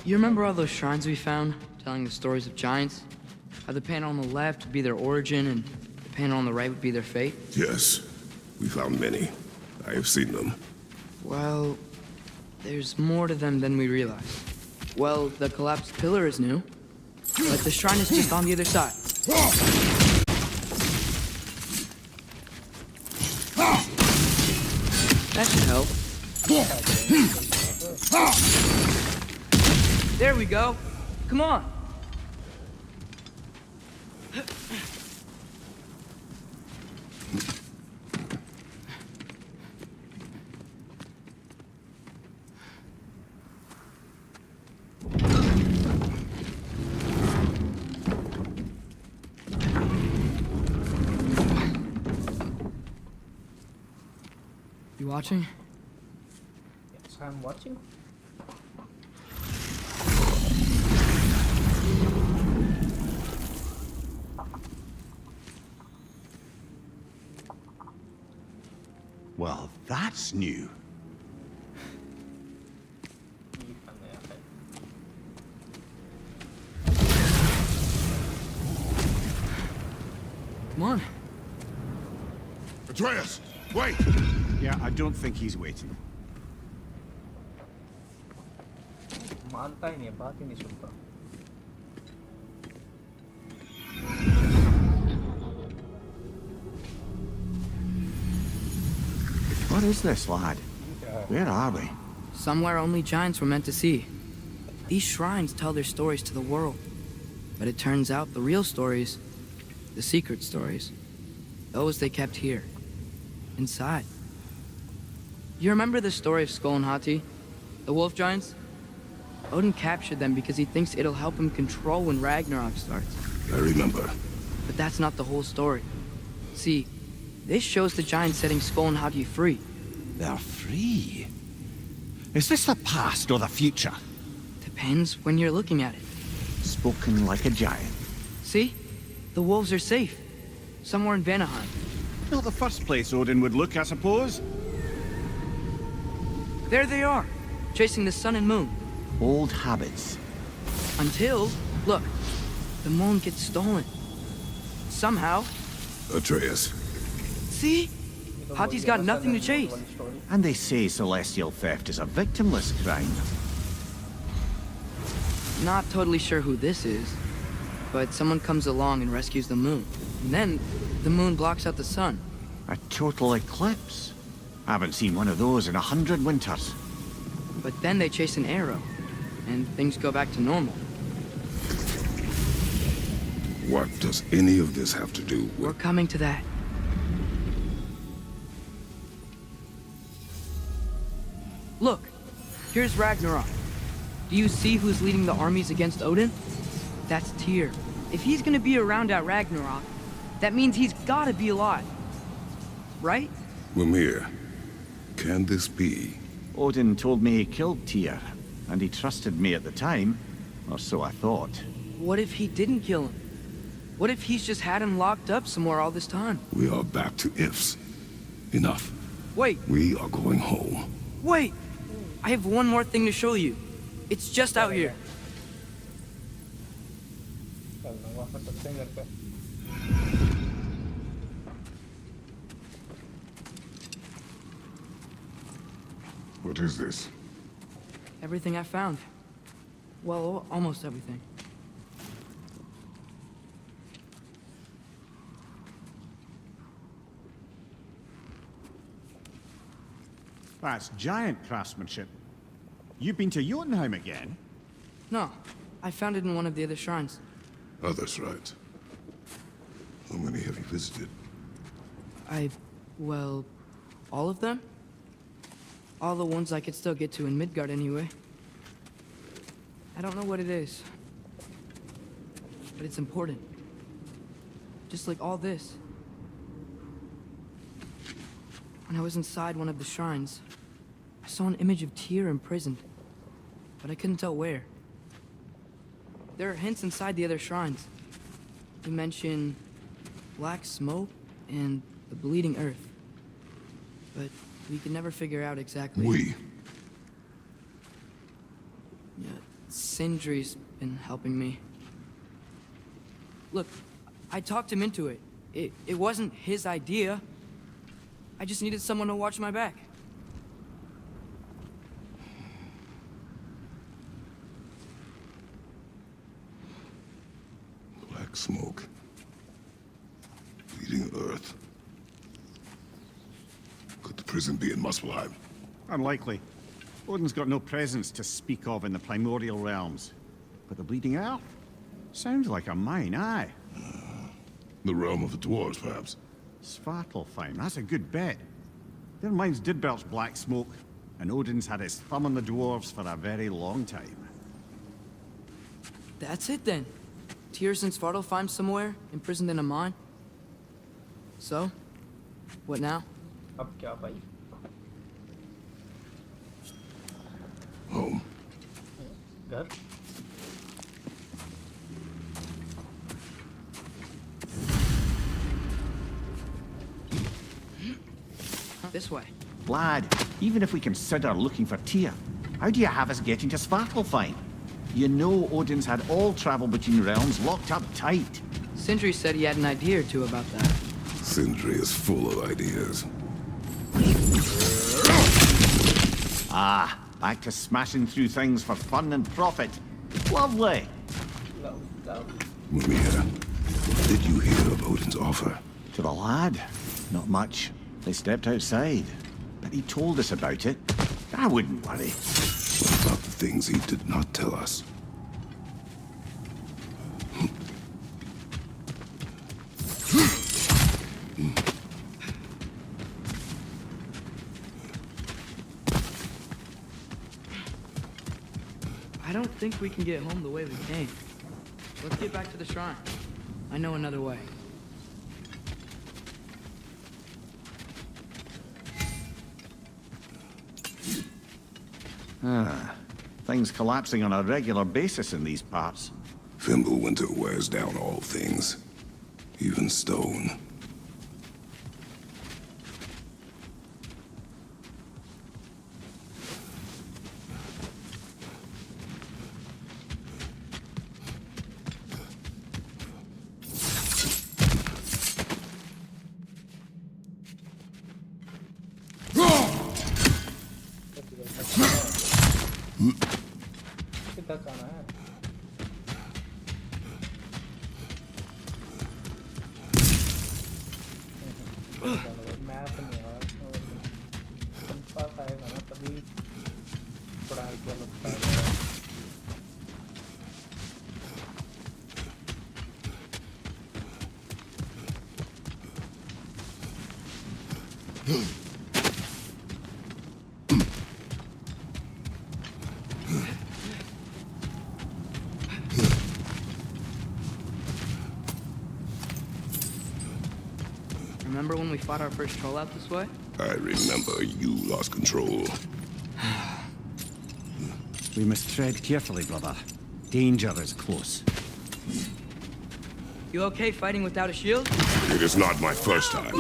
you remember all those shrines we found, telling the stories of giants? How the panel on the left would be their origin, and the panel on the right would be their fate? Yes, we found many. I have seen them. Well, there's more to them than we realize. Well, the collapsed pillar is new, but the shrine is just on the other side. That should help. There we go. Come on. You watching? Yes, I'm watching. Well, that's new. Come on. Atreus, wait! Yeah, I don't think he's waiting. Maantay niya, bakit hindi sumpa? What is this, lad? Where are we? Somewhere only giants were meant to see. These shrines tell their stories to the world. But it turns out the real stories, the secret stories, those they kept here, inside. You remember the story of Skull and Hati? The wolf giants? Odin captured them because he thinks it'll help him control when Ragnarok starts. I remember. But that's not the whole story. See, this shows the giants setting Skull and Hati free. They're free. Is this the past or the future? Depends when you're looking at it. Spoken like a giant. See? The wolves are safe. Somewhere in Vanaheim. Not the first place Odin would look, I suppose. There they are, chasing the sun and moon. Old habits. Until, look, the moon gets stolen. Somehow. Atreus. See? Hati's got nothing to chase. And they say celestial theft is a victimless crime. Not totally sure who this is, but someone comes along and rescues the moon. And then, the moon blocks out the sun. A total eclipse. I haven't seen one of those in 100 winters. But then they chase an arrow, and things go back to normal. What does any of this have to do We're with... coming to that. Look, here's Ragnarok. Do you see who's leading the armies against Odin? That's Tyr. If he's gonna be around at Ragnarok, that means he's gotta be alive. Right? Mimir, can this be? Odin told me he killed Tyr, and he trusted me at the time, or so I thought. What if he didn't kill him? What if he's just had him locked up somewhere all this time? We are back to ifs. Enough. Wait, We are going home. wait! I have one more thing to show you. It's just out here. What is this? Everything I found. Well, almost everything. That's giant craftsmanship. You've been to Jotunheim again? No, I found it in one of the other shrines. Other shrines. How many have you visited? Well, all of them? All the ones I could still get to in Midgard anyway. I don't know what it is, but it's important. Just like all this. When I was inside one of the shrines, I saw an image of Tyr imprisoned, but I couldn't tell where. There are hints inside the other shrines. You mention black smoke and the bleeding earth, but we could never figure out exactly. Yeah, Sindri's been helping me. Look, I talked him into it. It wasn't his idea. I just needed someone to watch my back. Black smoke. Bleeding earth. Could the prison be in Muspelheim? Unlikely. Odin's got no presence to speak of in the primordial realms. But the bleeding earth? Sounds like a mine, aye. The realm of the dwarves, perhaps. Svartalfheim, that's a good bet. Their mines did belch black smoke, and Odin's had his thumb on the dwarves for a very long time. That's it then. Tyr's in Svartalfheim somewhere, imprisoned in a mine. So, what now? अब क्या भाई? Home. घर? This way. Lad, even if we consider looking for Tyr, how do you have us getting to Svartalfheim? You know Odin's had all travel between realms locked up tight. Sindri said he had an idea or two about that. Sindri is full of ideas. Ah, back to smashing through things for fun and profit. Lovely. Mimir, did you hear of Odin's offer? To the lad? Not much. They stepped outside. But he told us about it. I wouldn't worry. What about the things he did not tell us? I don't think we can get home the way we came. Let's get back to the shrine. I know another way. Things collapsing on a regular basis in these parts. Fimbulwinter wears down all things, even stone. किधर जाना है? Map नहीं है compass आएगा ना तभी थोड़ा idea लगता है Remember when we fought our first troll out this way? I remember you lost control. We must tread carefully, brother. Danger is close. You okay fighting without a shield? It is not my first time.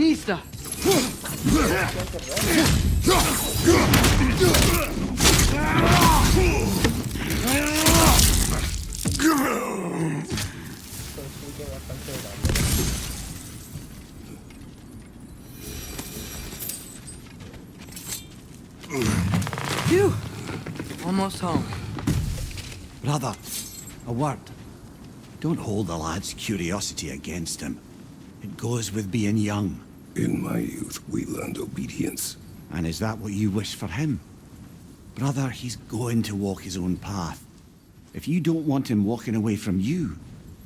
Nista! Phew! Almost home. Brother, a word. Don't hold the lad's curiosity against him. It goes with being young. In my youth, we learned obedience. And is that what you wish for him? Brother, he's going to walk his own path. If you don't want him walking away from you,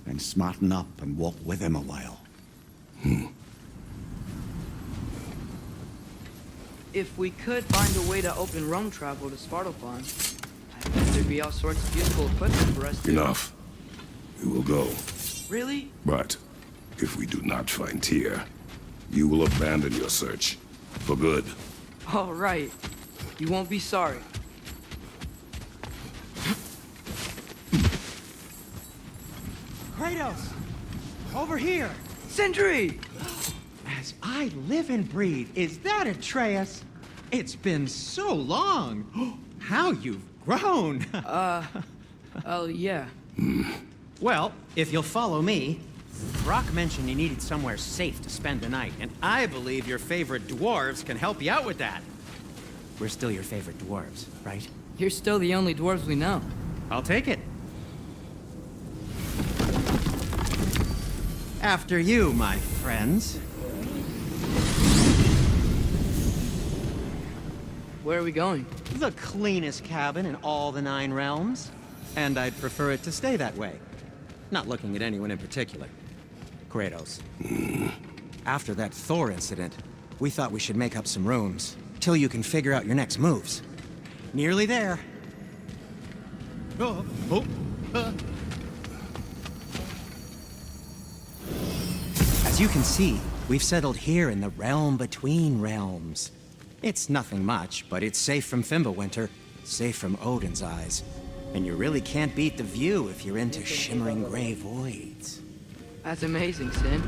then smarten up and walk with him a while. If we could find a way to open roam travel to Svartalfheim, I bet there'd be all sorts of useful equipment for us to... Enough. We will go. Really? But if we do not find Tyr, You will abandon your search. For good. All right. You won't be sorry. Kratos! Over here! Sentry! As I live and breathe, is that Atreus? It's been so long! How you've grown! Oh, yeah. Well, if you'll follow me, Brock mentioned you needed somewhere safe to spend the night, and I believe your favorite dwarves can help you out with that. We're still your favorite dwarves, right? You're still the only dwarves we know. I'll take it. After you, my friends. Where are we going? The cleanest cabin in all the 9 realms. And I'd prefer it to stay that way. Not looking at anyone in particular. Kratos. After that Thor incident, we thought we should make up some rooms, till you can figure out your next moves. Nearly there. As you can see, we've settled here in the realm between realms. It's nothing much, but it's safe from Fimbulwinter, safe from Odin's eyes. And you really can't beat the view if you're into shimmering gray voids. That's amazing, Sin.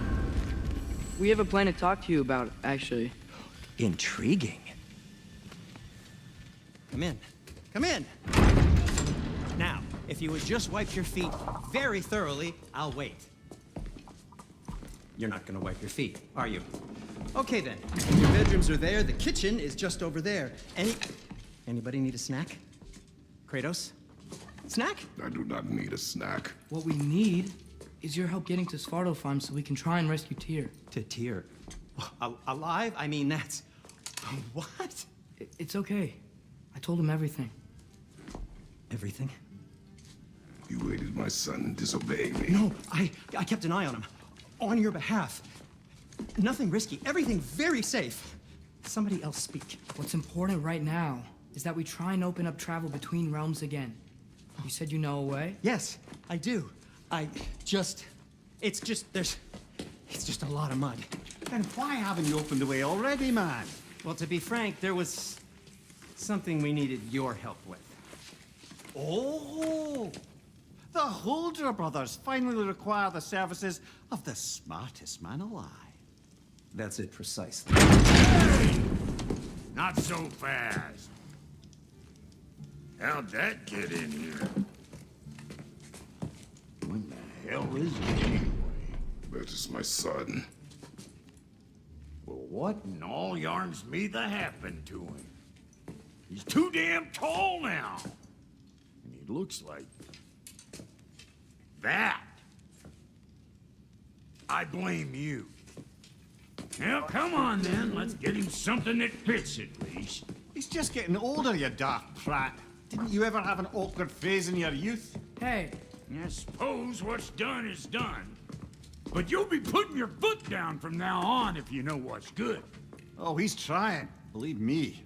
We have a plan to talk to you about, actually. Intriguing. Come in. Come in! Now, if you would just wipe your feet very thoroughly, I'll wait. You're not gonna wipe your feet, are you? Okay then. Your bedrooms are there, the kitchen is just over there. Anybody need a snack? Kratos? Snack? I do not need a snack. What we need is your help getting to Svartalfheim so we can try and rescue Tyr. To Tyr? Alive? I mean, that's... What? It's okay. I told him everything. Everything? You aided my son in disobeying me. No, I kept an eye on him. On your behalf. Nothing risky. Everything very safe. Somebody else speak. What's important right now is that we try and open up travel between realms again. You said you know a way? Yes, I do. It's just a lot of mud. Then why haven't you opened the way already, man? Well, to be frank, there was something we needed your help with. Oh! The Holder brothers finally require the services of the smartest man alive. That's it precisely. Not so fast. How'd that get in here? What the hell is it anyway? That is my son. Well, what in all yarns me that happened to him? He's too damn tall now. And he looks like... that. I blame you. Now, come on then. Let's get him something that fits at least. He's just getting older, you daft prat. Didn't you ever have an awkward phase in your youth? Hey, I suppose what's done is done. But you'll be putting your foot down from now on if you know what's good. Oh, he's trying. Believe me.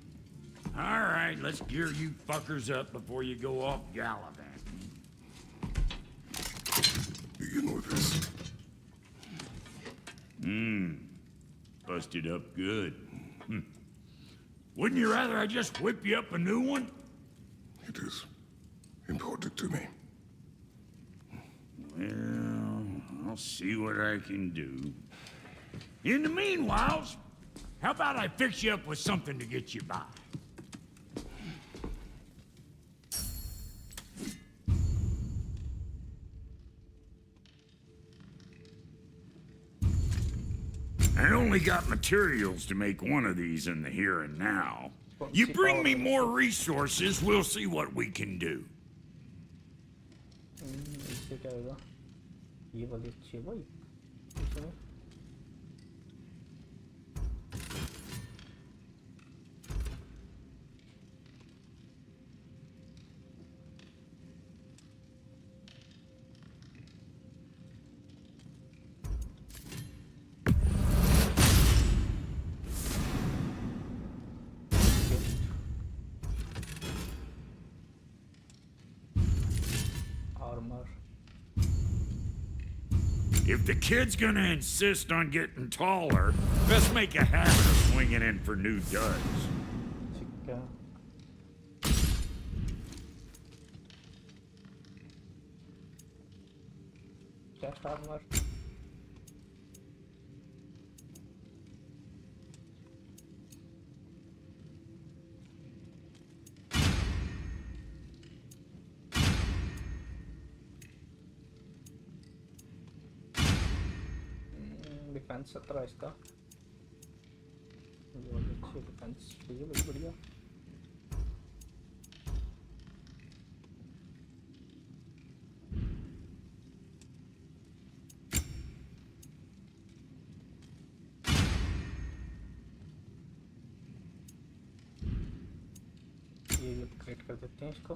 All right, let's gear you fuckers up before you go off gallivanting. Begin with this. Busted up good. Wouldn't you rather I just whip you up a new one? It is important to me. Well, I'll see what I can do. In the meanwhile, how about I fix you up with something to get you by? I only got materials to make one of these in the here and now. You bring me more resources, we'll see what we can do. इससे क्या होगा? ये वाली अच्छी है भाई. इसमें If the kid's gonna insist on getting taller, best make a habit of swinging in for new duds. Chica. Chest armor. Defence 17 इसका बहुत अच्छी डिफेंस चाहिए बड़ी बढ़िया ये अपग्रेड कर देते हैं इसको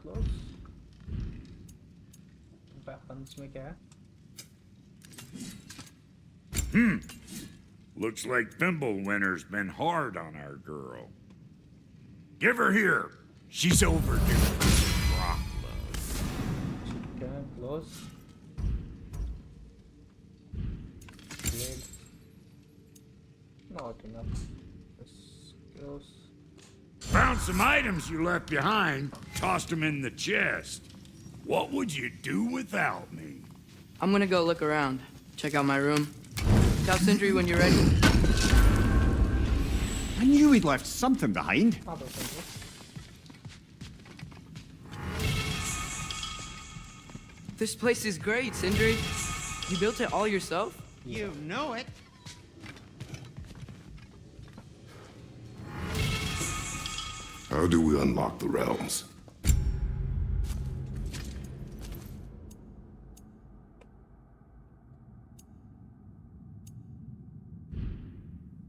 close. Weapons में क्या है? Looks like Thimblewinter's been hard on our girl. Give her here. She's overdue for some rock love. Chicken, close. Blade. Not enough. Close. Found some items you left behind, tossed them in the chest. What would you do without me? I'm gonna go look around. Check out my room. Tell Sindri when you're ready. I knew he'd left something behind. This place is great, Sindri. You built it all yourself? You know it. How do we unlock the realms?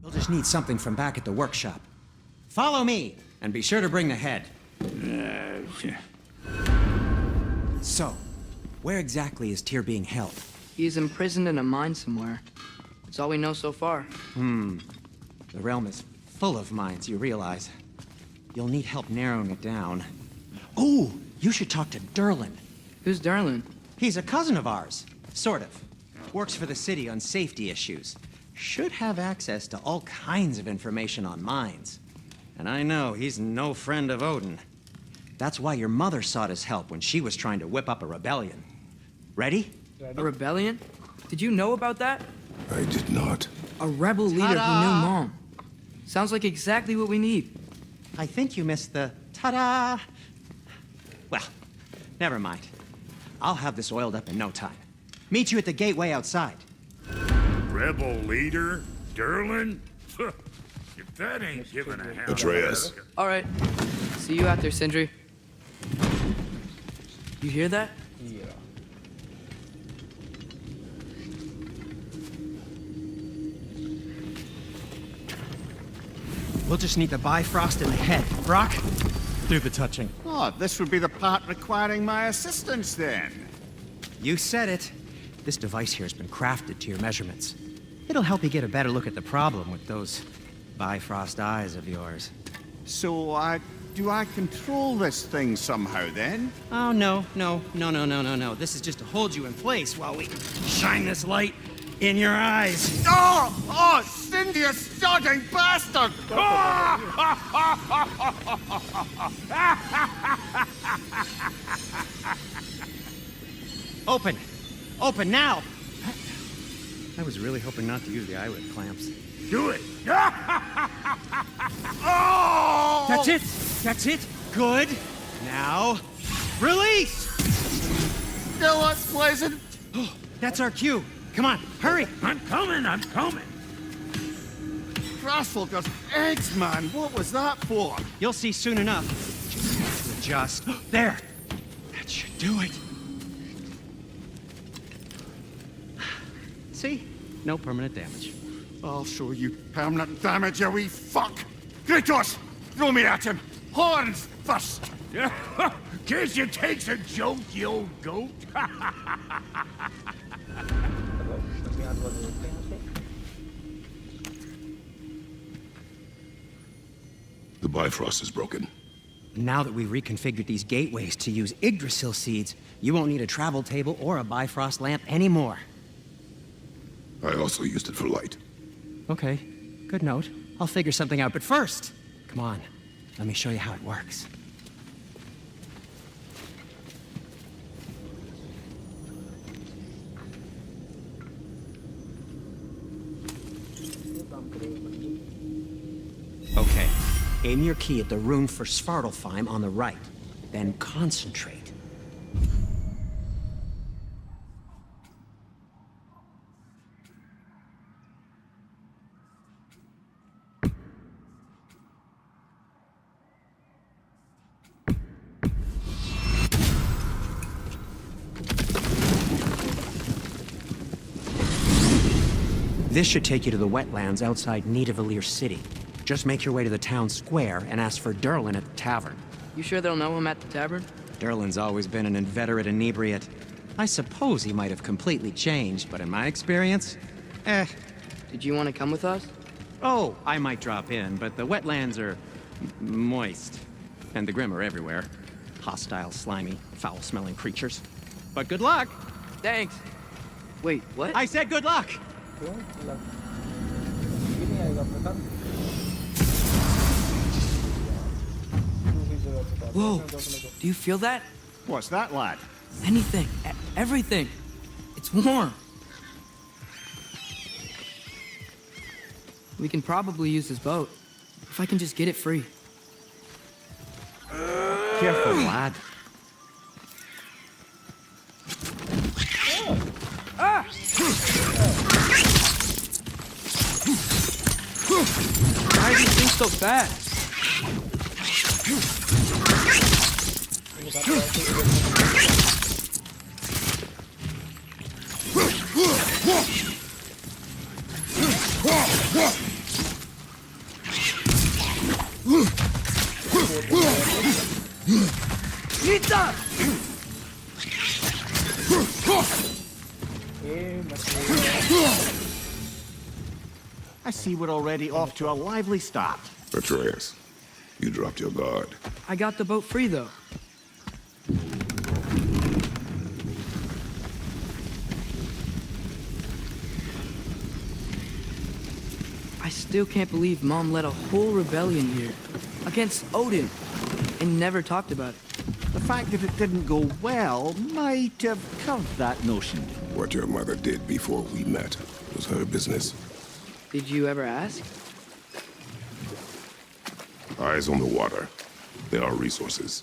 You'll just need something from back at the workshop. Follow me, and be sure to bring the head. So, where exactly is Tyr being held? He's imprisoned in a mine somewhere. That's all we know so far. The realm is full of mines, you realize. You'll need help narrowing it down. Oh, you should talk to Derlin. Who's Darlin? He's a cousin of ours. Sort of. Works for the city on safety issues. Should have access to all kinds of information on mines. And I know he's no friend of Odin. That's why your mother sought his help when she was trying to whip up a rebellion. Ready? A rebellion? Did you know about that? I did not. A rebel leader who knew Mom. Sounds like exactly what we need. I think you missed the ta-da. Well, never mind. I'll have this oiled up in no time. Meet you at the gateway outside. Rebel leader? Derlin? If that ain't giving a hell. Atreus. All right. See you out there, Sindri. You hear that? Yeah. We'll just need the Bifrost in the head. Brock, do the touching. Oh, this would be the part requiring my assistance then. You said it. This device here has been crafted to your measurements. It'll help you get a better look at the problem with those Bifrost eyes of yours. So, do I control this thing somehow then? Oh, no. This is just to hold you in place while we shine this light in your eyes. Oh, Cindy, you sodding bastard! Open! Open now! I was really hoping not to use the eyelid clamps. Do it! Oh! That's it! That's it! Good! Now, release! Still unpleasant. That's our cue. Come on, hurry! I'm coming! Crossfulker's eggs, man. What was that for? You'll see soon enough. Just have to adjust. There! That should do it. See? No permanent damage. I'll show you permanent damage, you wee fuck! Kratos! Throw me at him! Horns first! Guess you takes a joke, you old goat. The Bifrost is broken. Now that we've reconfigured these gateways to use Yggdrasil seeds, you won't need a travel table or a Bifrost lamp anymore. I also used it for light. Okay, good note. I'll figure something out, but first, come on, let me show you how it works. Okay, aim your key at the rune for Svartalfheim on the right, then concentrate. This should take you to the wetlands outside Nidavellir City. Just make your way to the town square and ask for Durlin at the tavern. You sure they'll know him at the tavern? Durlin's always been an inveterate inebriate. I suppose he might have completely changed, but in my experience, Did you want to come with us? Oh, I might drop in, but the wetlands are moist. And the Grim are everywhere. Hostile, slimy, foul-smelling creatures. But good luck! Thanks. Wait, what? I said good luck! Gini आएगा अपने साथ. Whoa, do you feel that? What's that, lad? Anything, everything. It's warm. We can probably use this boat, if I can just get it free. Careful, lad. Ah! Why are these things so fast? Nita! I see we're already off to a lively start. Atreus, you dropped your guard. I got the boat free, though. I still can't believe Mom led a whole rebellion here against Odin and never talked about it. The fact that it didn't go well might have curved that notion. What your mother did before we met was her business. Did you ever ask? Eyes on the water. There are resources.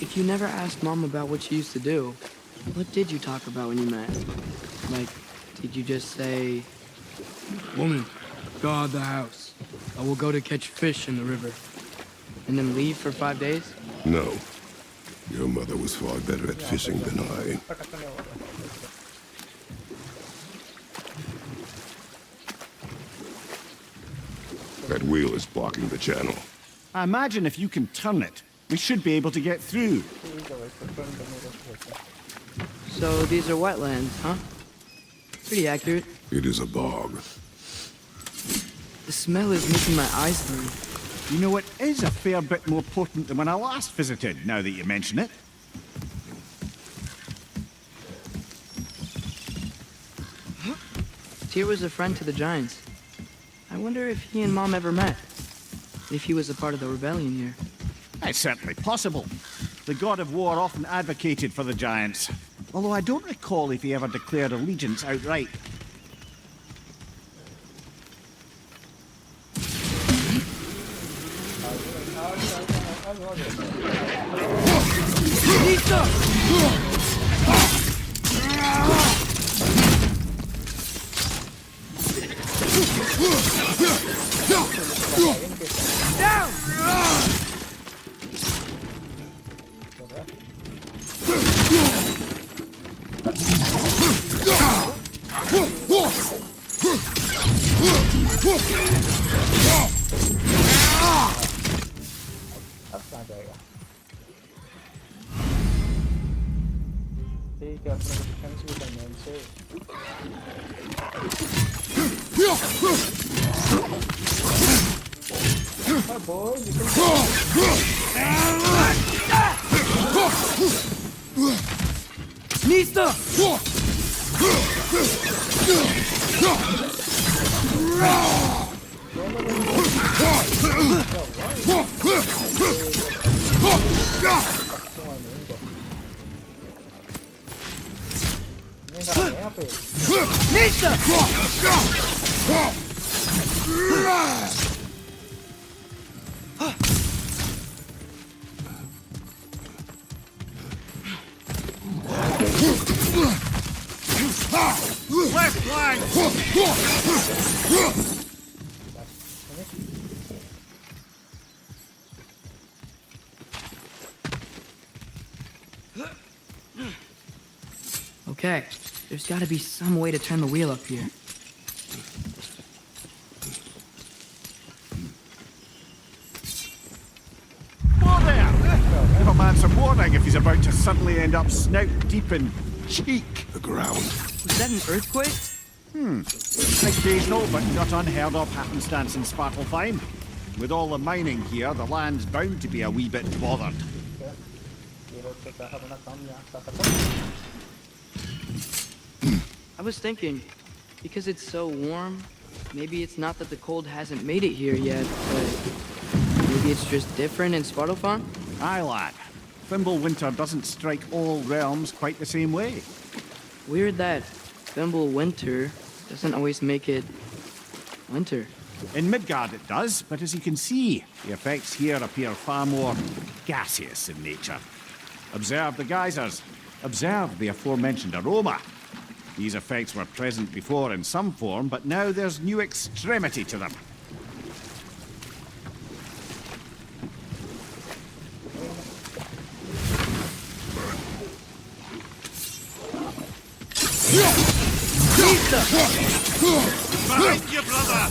If you never asked Mom about what she used to do, what did you talk about when you met? Like, did you just say, "Woman, guard the house. I will go to catch fish in the river," and then leave for 5 days? No. Your mother was far better at fishing than I. That wheel is blocking the channel. I imagine if you can turn it, we should be able to get through. So these are wetlands, huh? Pretty accurate. It is a bog. The smell is making my eyes burn. You know, it is a fair bit more potent than when I last visited, now that you mention it. Tyr was a friend to the Giants. I wonder if he and Mom ever met. If he was a part of the rebellion here. It's certainly possible. The god of war often advocated for the giants. Although I don't recall if he ever declared allegiance outright. Down! अब कहाँ जाएगा? ठीक che alcune defense with the man say. My boy, you can Mista! Mista! Left line! Okay, there's gotta be some way to turn the wheel up here. Whoa there! Give a man some warning if he's about to suddenly end up snout deep in cheek. The ground. Was that an earthquake? Occasional but not unheard of happenstance in Svartalfheim. With all the mining here, the land's bound to be a wee bit bothered. I was thinking, because it's so warm, maybe it's not that the cold hasn't made it here yet, but maybe it's just different in Svartalfheim? Aye, lad. Winter doesn't strike all realms quite the same way. Weird that Winter doesn't always make it winter. In Midgard it does, but as you can see, the effects here appear far more gaseous in nature. Observe the geysers. Observe the aforementioned aroma. These effects were present before in some form, but now there's new extremity to them. Behind you, brother!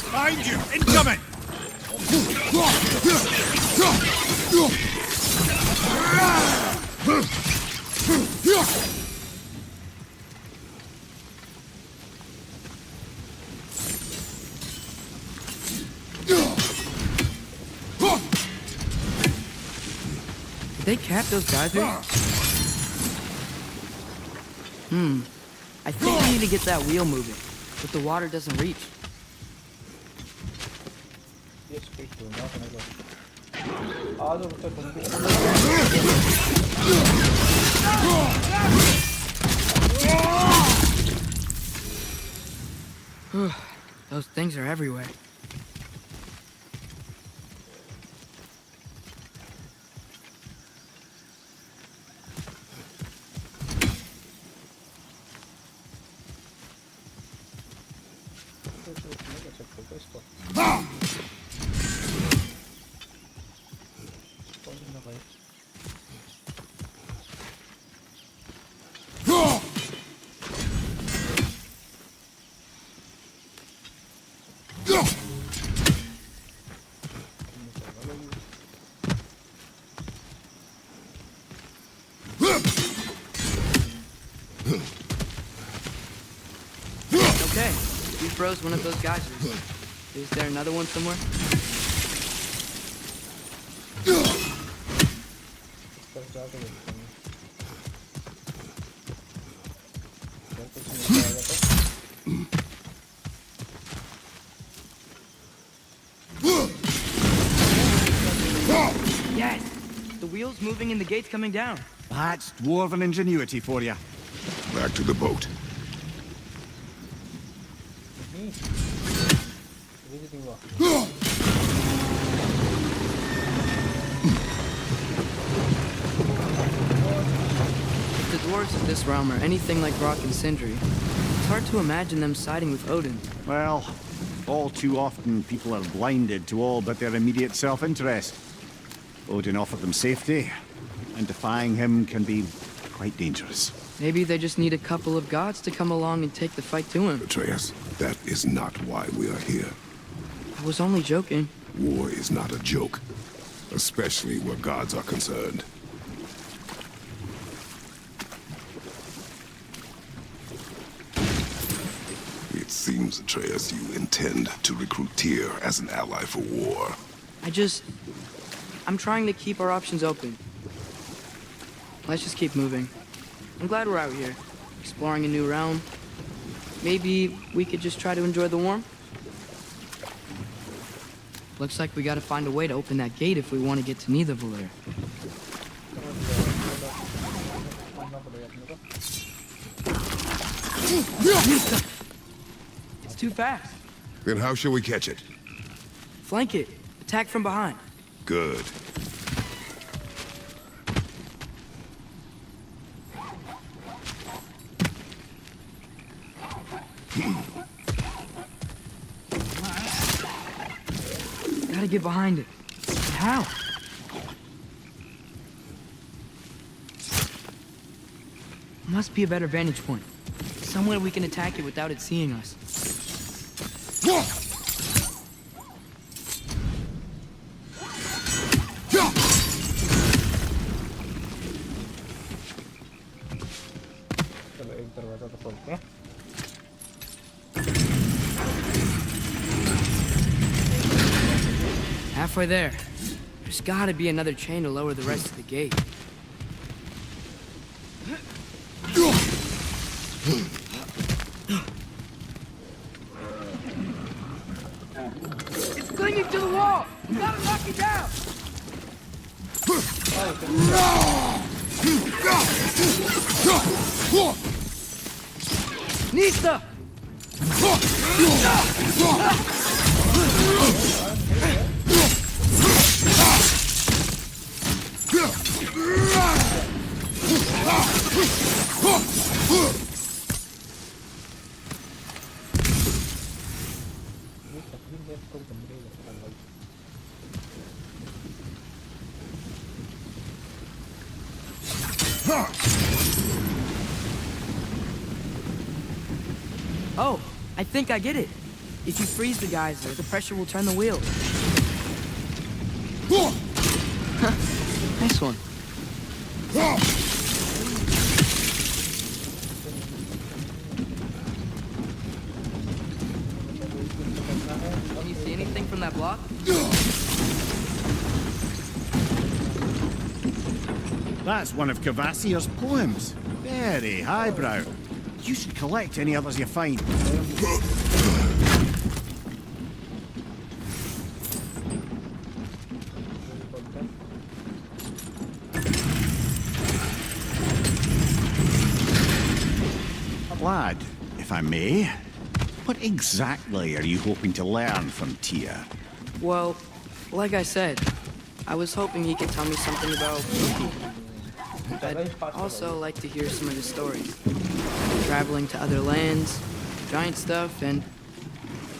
Behind you! Incoming! Did they cap those geysers? I think we need to get that wheel moving, but the water doesn't reach. Those things are everywhere. Okay, we froze one of those geysers. Is there another one somewhere? Yes! The wheel's moving and the gate's coming down. That's dwarven ingenuity for you. Back to the boat. If the dwarves of this realm are anything like Rock and Sindri, it's hard to imagine them siding with Odin. Well, all too often people are blinded to all but their immediate self-interest. Odin offered them safety, and defying him can be quite dangerous. Maybe they just need a couple of gods to come along and take the fight to him. Atreus, that is not why we are here. I was only joking. War is not a joke, especially where gods are concerned. It seems, Atreus, you intend to recruit Tyr as an ally for war. I'm trying to keep our options open. Let's just keep moving. I'm glad we're out here, exploring a new realm. Maybe we could just try to enjoy the warmth? Looks like we gotta find a way to open that gate if we want to get to Nidavellir. It's too fast. Then how shall we catch it? Flank it. Attack from behind. Good. Gotta get behind it. But how? Must be a better vantage point. Somewhere we can attack it without it seeing us. चलो एक दरवाजा तो खोलते हैं। Halfway there. There's gotta be another chain to lower the rest of the gate. It's clinging to the wall! We gotta knock it down! Nista! Oh, I think I get it. If you freeze the geyser, the pressure will turn the wheel. Nice one. Can you see anything from that block? That's one of Cavassier's poems. Very highbrow. You should collect any others you find. Lad, if I may, what exactly are you hoping to learn from Tyr? Well, like I said, I was hoping he could tell me something about Loki. I'd also like to hear some of his stories. Traveling to other lands, giant stuff, and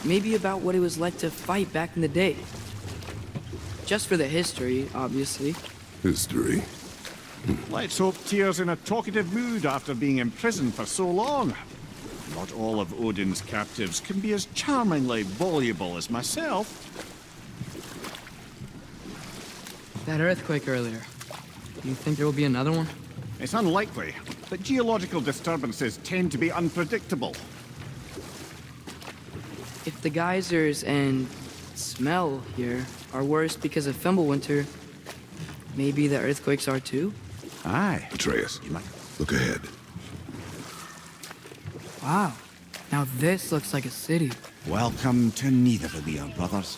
maybe about what it was like to fight back in the day. Just for the history, obviously. History? Let's hope Tyr's in a talkative mood after being imprisoned for so long. Not all of Odin's captives can be as charmingly voluble as myself. That earthquake earlier. Do you think there will be another one? It's unlikely, but geological disturbances tend to be unpredictable. If the geysers and smell here are worse because of Fimbulwinter, maybe the earthquakes are too? Aye. Atreus, look ahead. Wow. Now this looks like a city. Welcome to Nidavellir, brothers.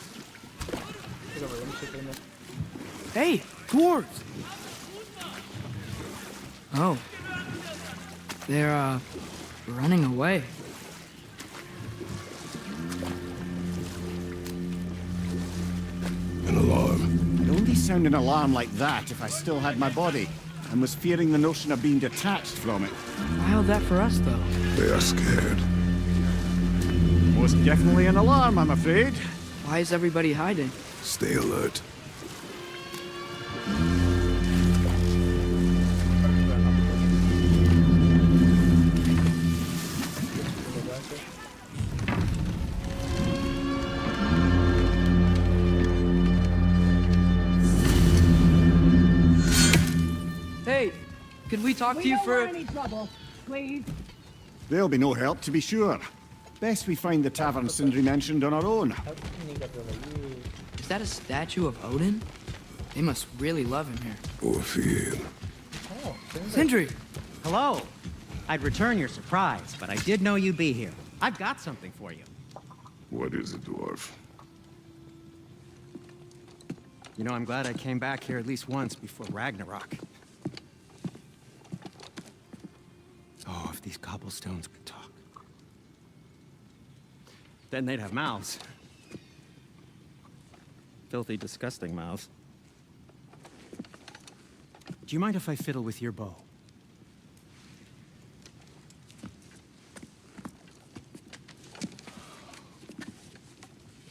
Hey, dwarves! Oh. They're, running away. An alarm. It'd only sound an alarm like that if I still had my body, and was fearing the notion of being detached from it. Wild that for us, though. They are scared. Most definitely an alarm, I'm afraid. Why is everybody hiding? Stay alert. Could we talk to you for... any trouble, please. There'll be no help, to be sure. Best we find the tavern Sindri mentioned on our own. Is that a statue of Odin? They must really love him here. Orphean. Sindri! Hello. I'd return your surprise, but I did know you'd be here. I've got something for you. What is it, dwarf? You know, I'm glad I came back here at least once before Ragnarok. Oh, if these cobblestones could talk. Then they'd have mouths. Filthy, disgusting mouths. Do you mind if I fiddle with your bow?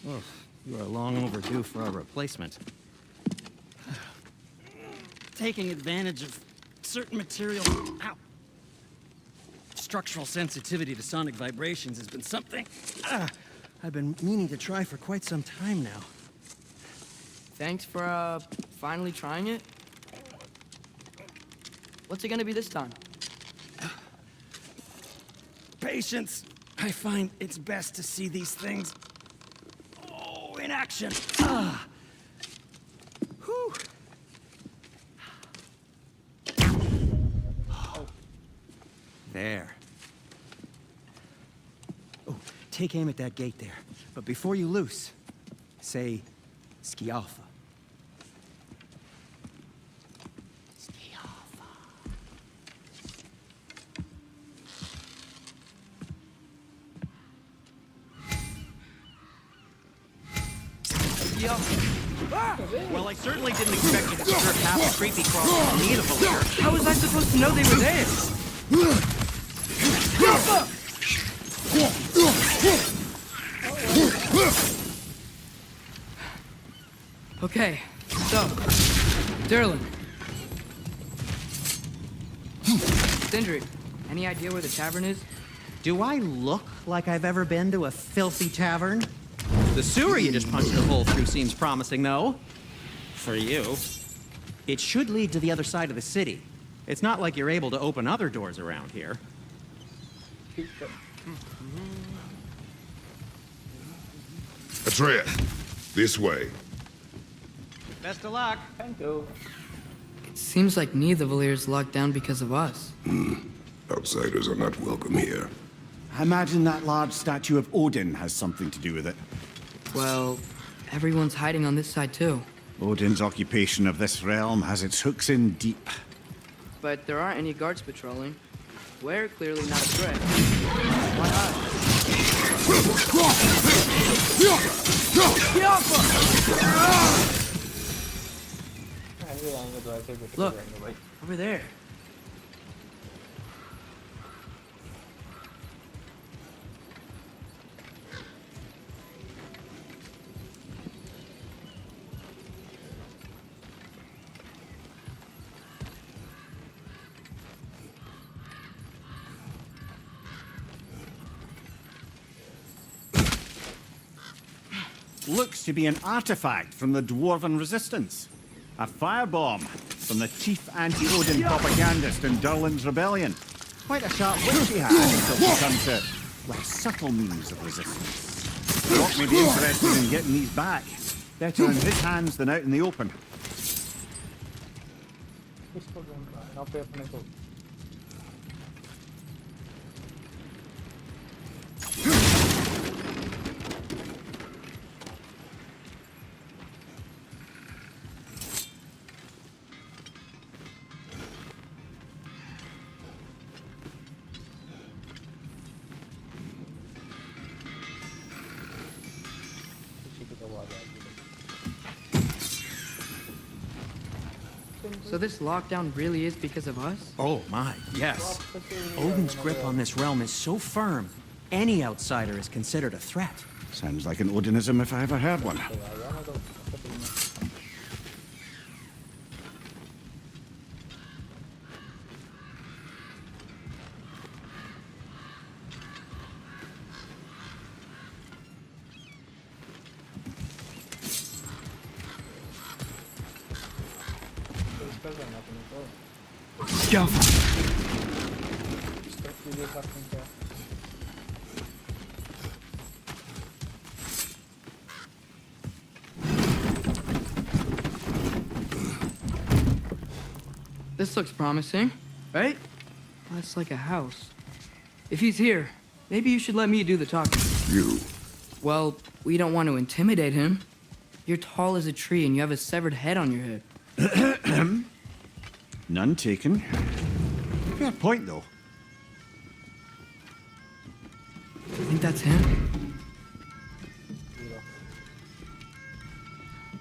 Oh, you are long overdue for a replacement. Taking advantage of certain material. Ow. Structural sensitivity to sonic vibrations has been something I've been meaning to try for quite some time now. Thanks for, finally trying it. What's it gonna be this time? Patience. I find it's best to see these things, in action. Whew. There. Oh, take aim at that gate there. But before you loose, say, Skialfa. Well, I certainly didn't expect you to skirt half a creepy crawl and need a believer. How was I supposed to know they were there? Okay, so, Derlin. Sindri, any idea where the tavern is? Do I look like I've ever been to a filthy tavern? The sewer you just punched a hole through seems promising, though. For you. It should lead to the other side of the city. It's not like you're able to open other doors around here. Atreus, this way. Best of luck. Thank you. It seems like neither Valyr's locked down because of us. Outsiders are not welcome here. I imagine that large statue of Odin has something to do with it. Well, everyone's hiding on this side too. Odin's occupation of this realm has its hooks in deep. But there aren't any guards patrolling. We're clearly not a threat. Why not? Look, over there. Looks to be an artifact from the Dwarven Resistance. A firebomb from the chief anti-Odin propagandist in Durlin's rebellion. Quite a sharp wit she had until she come to, well, subtle means of resistance. Rock may be interested in getting these back. Better in his hands than out in the open. So this lockdown really is because of us? Oh my, yes. Odin's grip on this realm is so firm, any outsider is considered a threat. Sounds like an Odinism if I ever heard one. Go. Step video करते हैं क्या? This looks promising, right? That's like a house. If he's here, maybe you should let me do the talking. You. Well, we don't want to intimidate him. You're tall as a tree and you have a severed head on your head. None taken. Fair point, though. I think that's him.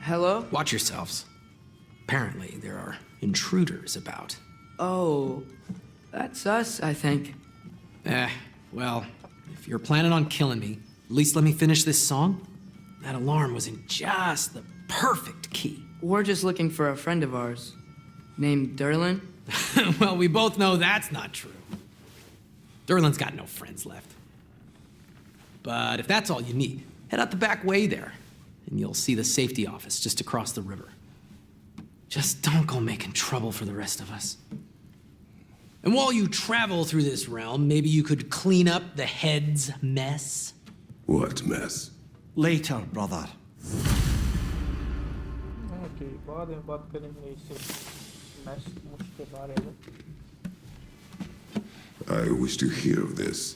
Hello? Watch yourselves. Apparently, there are intruders about. Oh, that's us, I think. Well, if you're planning on killing me, at least let me finish this song. That alarm was in just the perfect key. We're just looking for a friend of ours named Derlin. Well, we both know that's not true. Derlin's got no friends left. But if that's all you need, head out the back way there, and you'll see the safety office just across the river. Just don't go making trouble for the rest of us. And while you travel through this realm, maybe you could clean up the head's mess? What mess? Later, brother. Okay, बाद में बात करेंगे इससे match के बारे में. I wish to hear of this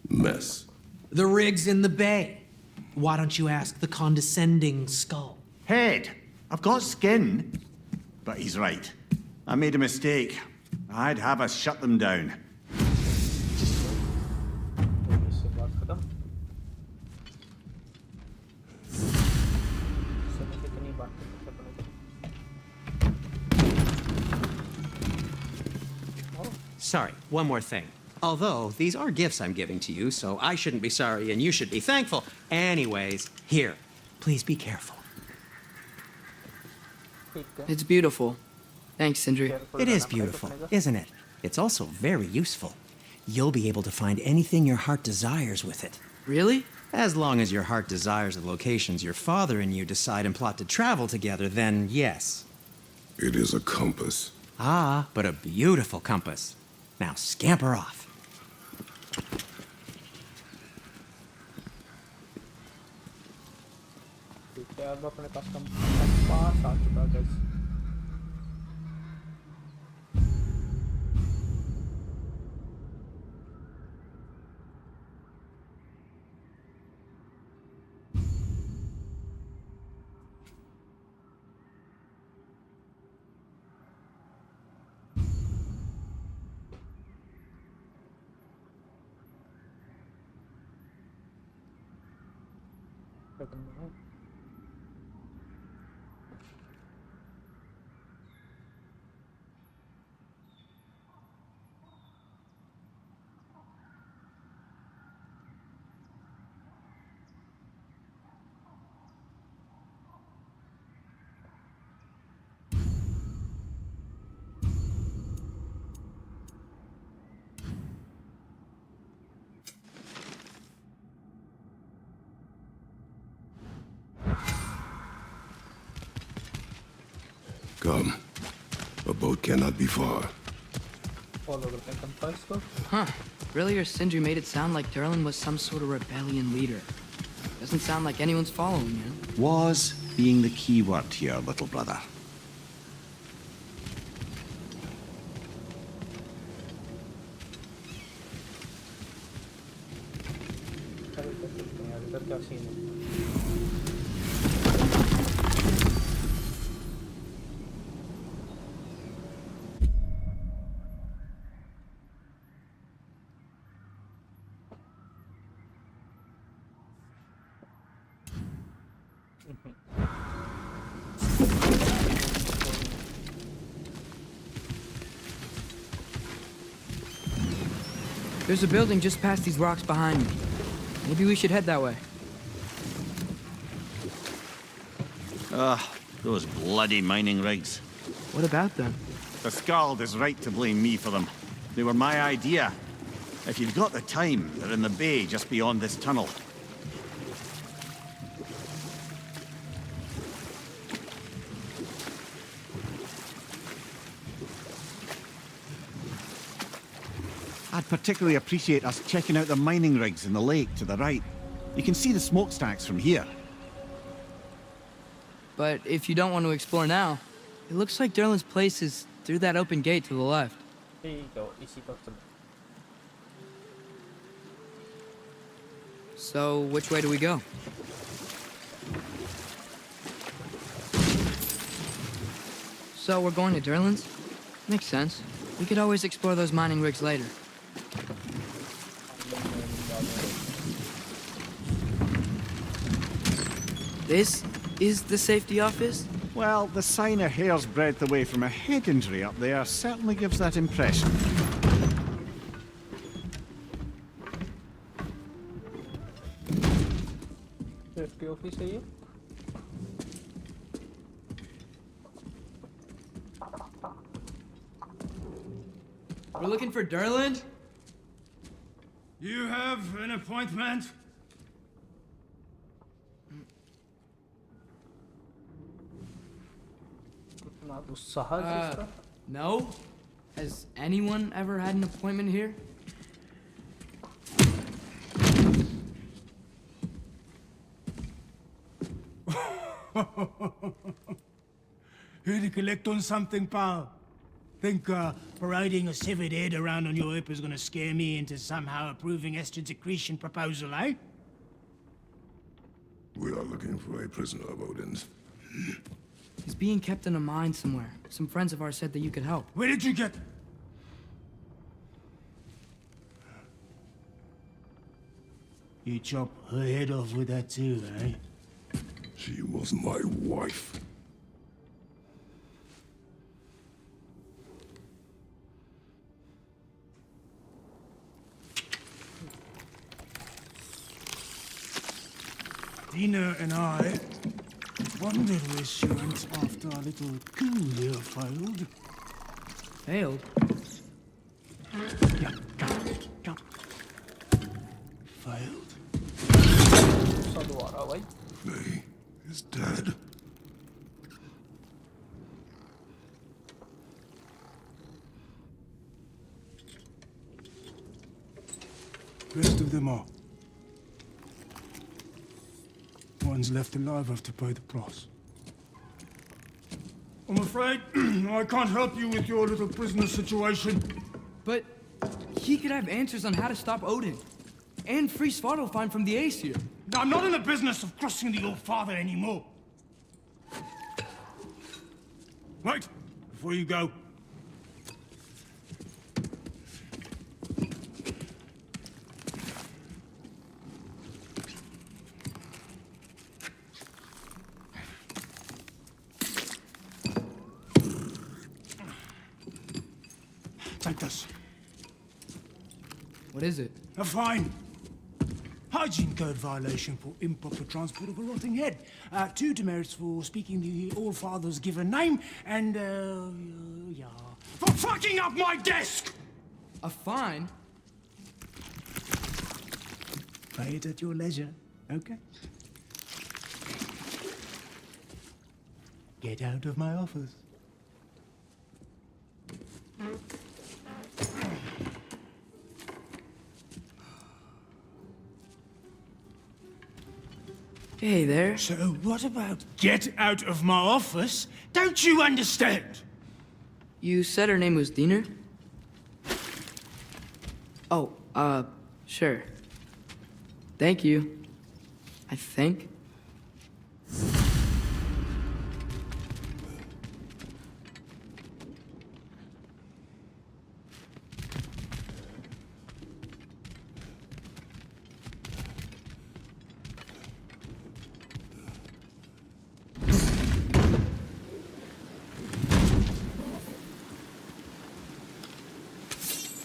mess. The rig's in the bay. Why don't you ask the condescending skull? Head, I've got skin. But he's right. I made a mistake. I'd have us shut them down. इससे बात खत्म. समय कितनी बात करते. Sorry, one more thing. Although, these are gifts I'm giving to you, so I shouldn't be sorry and you should be thankful. Anyways, here. Please be careful. It's beautiful. Thanks, Sindri. It is beautiful, isn't it? It's also very useful. You'll be able to find anything your heart desires with it. Really? As long as your heart desires the locations your father and you decide and plot to travel together, then yes. It is a compass. Ah, but a beautiful compass. Now scamper off. अब अपने custom पास आ चुका है guys. Come. A boat cannot be far. Huh. Really, or Sindri made it sound like Derlin was some sort of rebellion leader. Doesn't sound like anyone's following him. Was being the key word here, little brother. There's a building just past these rocks behind me. Maybe we should head that way. Those bloody mining rigs. What about them? The Skald is right to blame me for them. They were my idea. If you've got the time, they're in the bay just beyond this tunnel. I'd particularly appreciate us checking out the mining rigs in the lake to the right. You can see the smokestacks from here. But if you don't want to explore now, it looks like Derlin's place is through that open gate to the left. So, which way do we go? So, we're going to Derlin's? Makes sense. We could always explore those mining rigs later. This is the safety office? Well, the sign a hair's breadth away from a head injury up there certainly gives that impression. Safety office है ये? We're looking for Derlin? You have an appointment? कितना गुस्सा है इसका? No. Has anyone ever had an appointment here? Here to collect on something, pal? Think parading a severed head around on your hip is gonna scare me into somehow approving Estrid's accretion proposal, eh? We are looking for a prisoner of Odin's. He's being kept in a mine somewhere. Some friends of ours said that you could help. Where did you get... You chop her head off with that too, eh? She was my wife. Dina and I wondered where she went after our little coup here failed. Failed? Yeah, jump. Failed. गुस्सा दोबारा भाई. Faye is dead. Rest of them are. One's left alive have to pay the price. I'm afraid I can't help you with your little prisoner situation. But he could have answers on how to stop Odin. And free Svartalfheim from the Aesir. I'm not in the business of crossing the All-Father anymore. Wait, before you go. Take this. What is it? A fine. Hygiene code violation for improper transport of a rotting head. 2 demerits for speaking the All-Father's given name, and, yeah. For fucking up my desk! A fine? Pay it at your leisure, okay? Get out of my office. Hey there. So what about get out of my office? Don't you understand? You said her name was Diener? Oh, sure. Thank you. I think.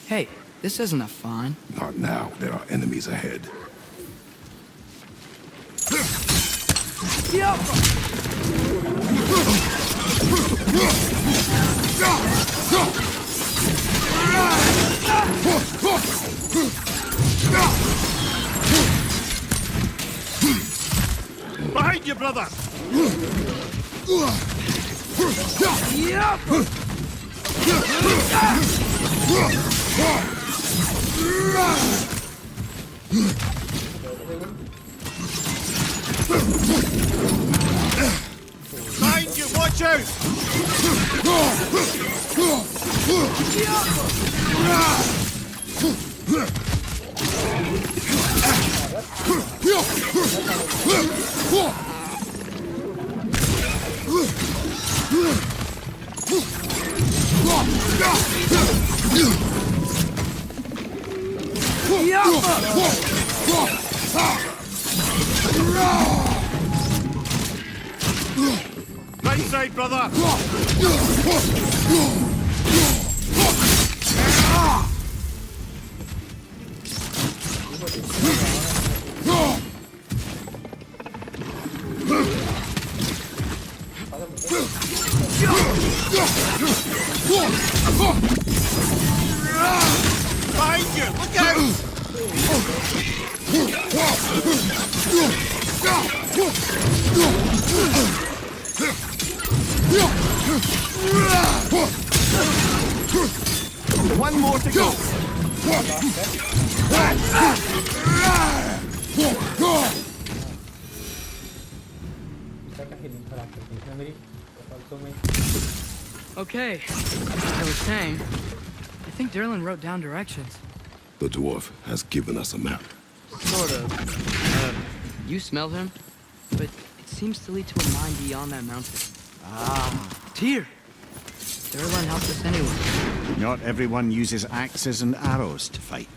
Hey, this isn't a fine. Not now. There are enemies ahead. Behind you, brother! Behind you, watch out! Right side, brother! Behind you! Look out! One more to go. Okay, as I was saying, I think Derlin wrote down directions. The dwarf has given us a map. Sort of. You smelled him, but it seems to lead to a mine beyond that mountain. Tyr! Derlin helped us anyway. Not everyone uses axes and arrows to fight.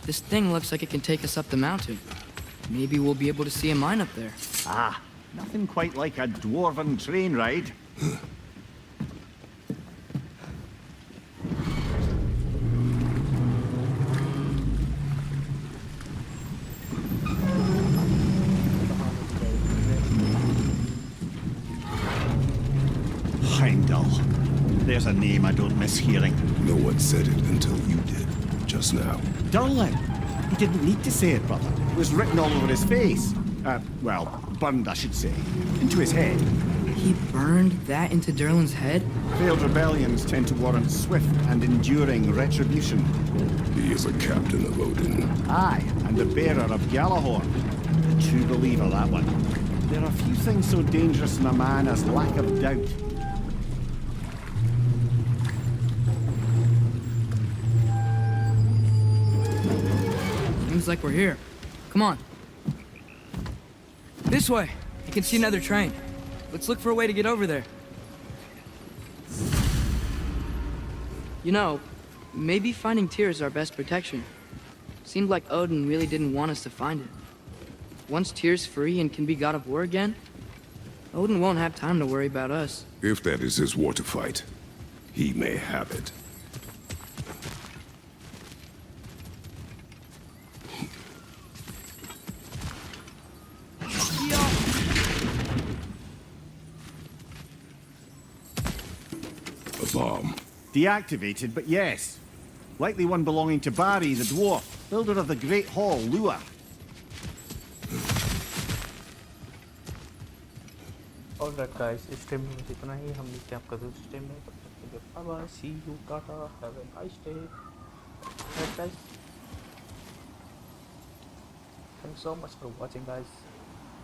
This thing looks like it can take us up the mountain. Maybe we'll be able to see a mine up there. Ah, nothing quite like a dwarven train ride. Heimdall. There's a name I don't miss hearing. No one said it until you did, just now. Derlin. He didn't need to say it, brother. It was written all over his face. Well, burned, I should say. Into his head. He burned that into Derlin's head? Failed rebellions tend to warrant swift and enduring retribution. He is a captain of Odin. Aye, and the bearer of Gjallarhorn. A true believer, that one. There are few things so dangerous in a man as lack of doubt. Seems like we're here. Come on. This way. I can see another train. Let's look for a way to get over there. You know, maybe finding Tyr is our best protection. Seemed like Odin really didn't want us to find it. Once Tyr's free and can be god of war again, Odin won't have time to worry about us. If that is his war to fight, he may have it. A bomb. Deactivated, but yes. Likely one belonging to Barry, the dwarf, builder of the Great Hall, Lua. Alright guys, इस stream में इतना ही. हम मिलते हैं आपका दूसरे stream में. तब तक के लिए bye bye, see you, tata, have a nice day. Right guys, thanks so much for watching guys.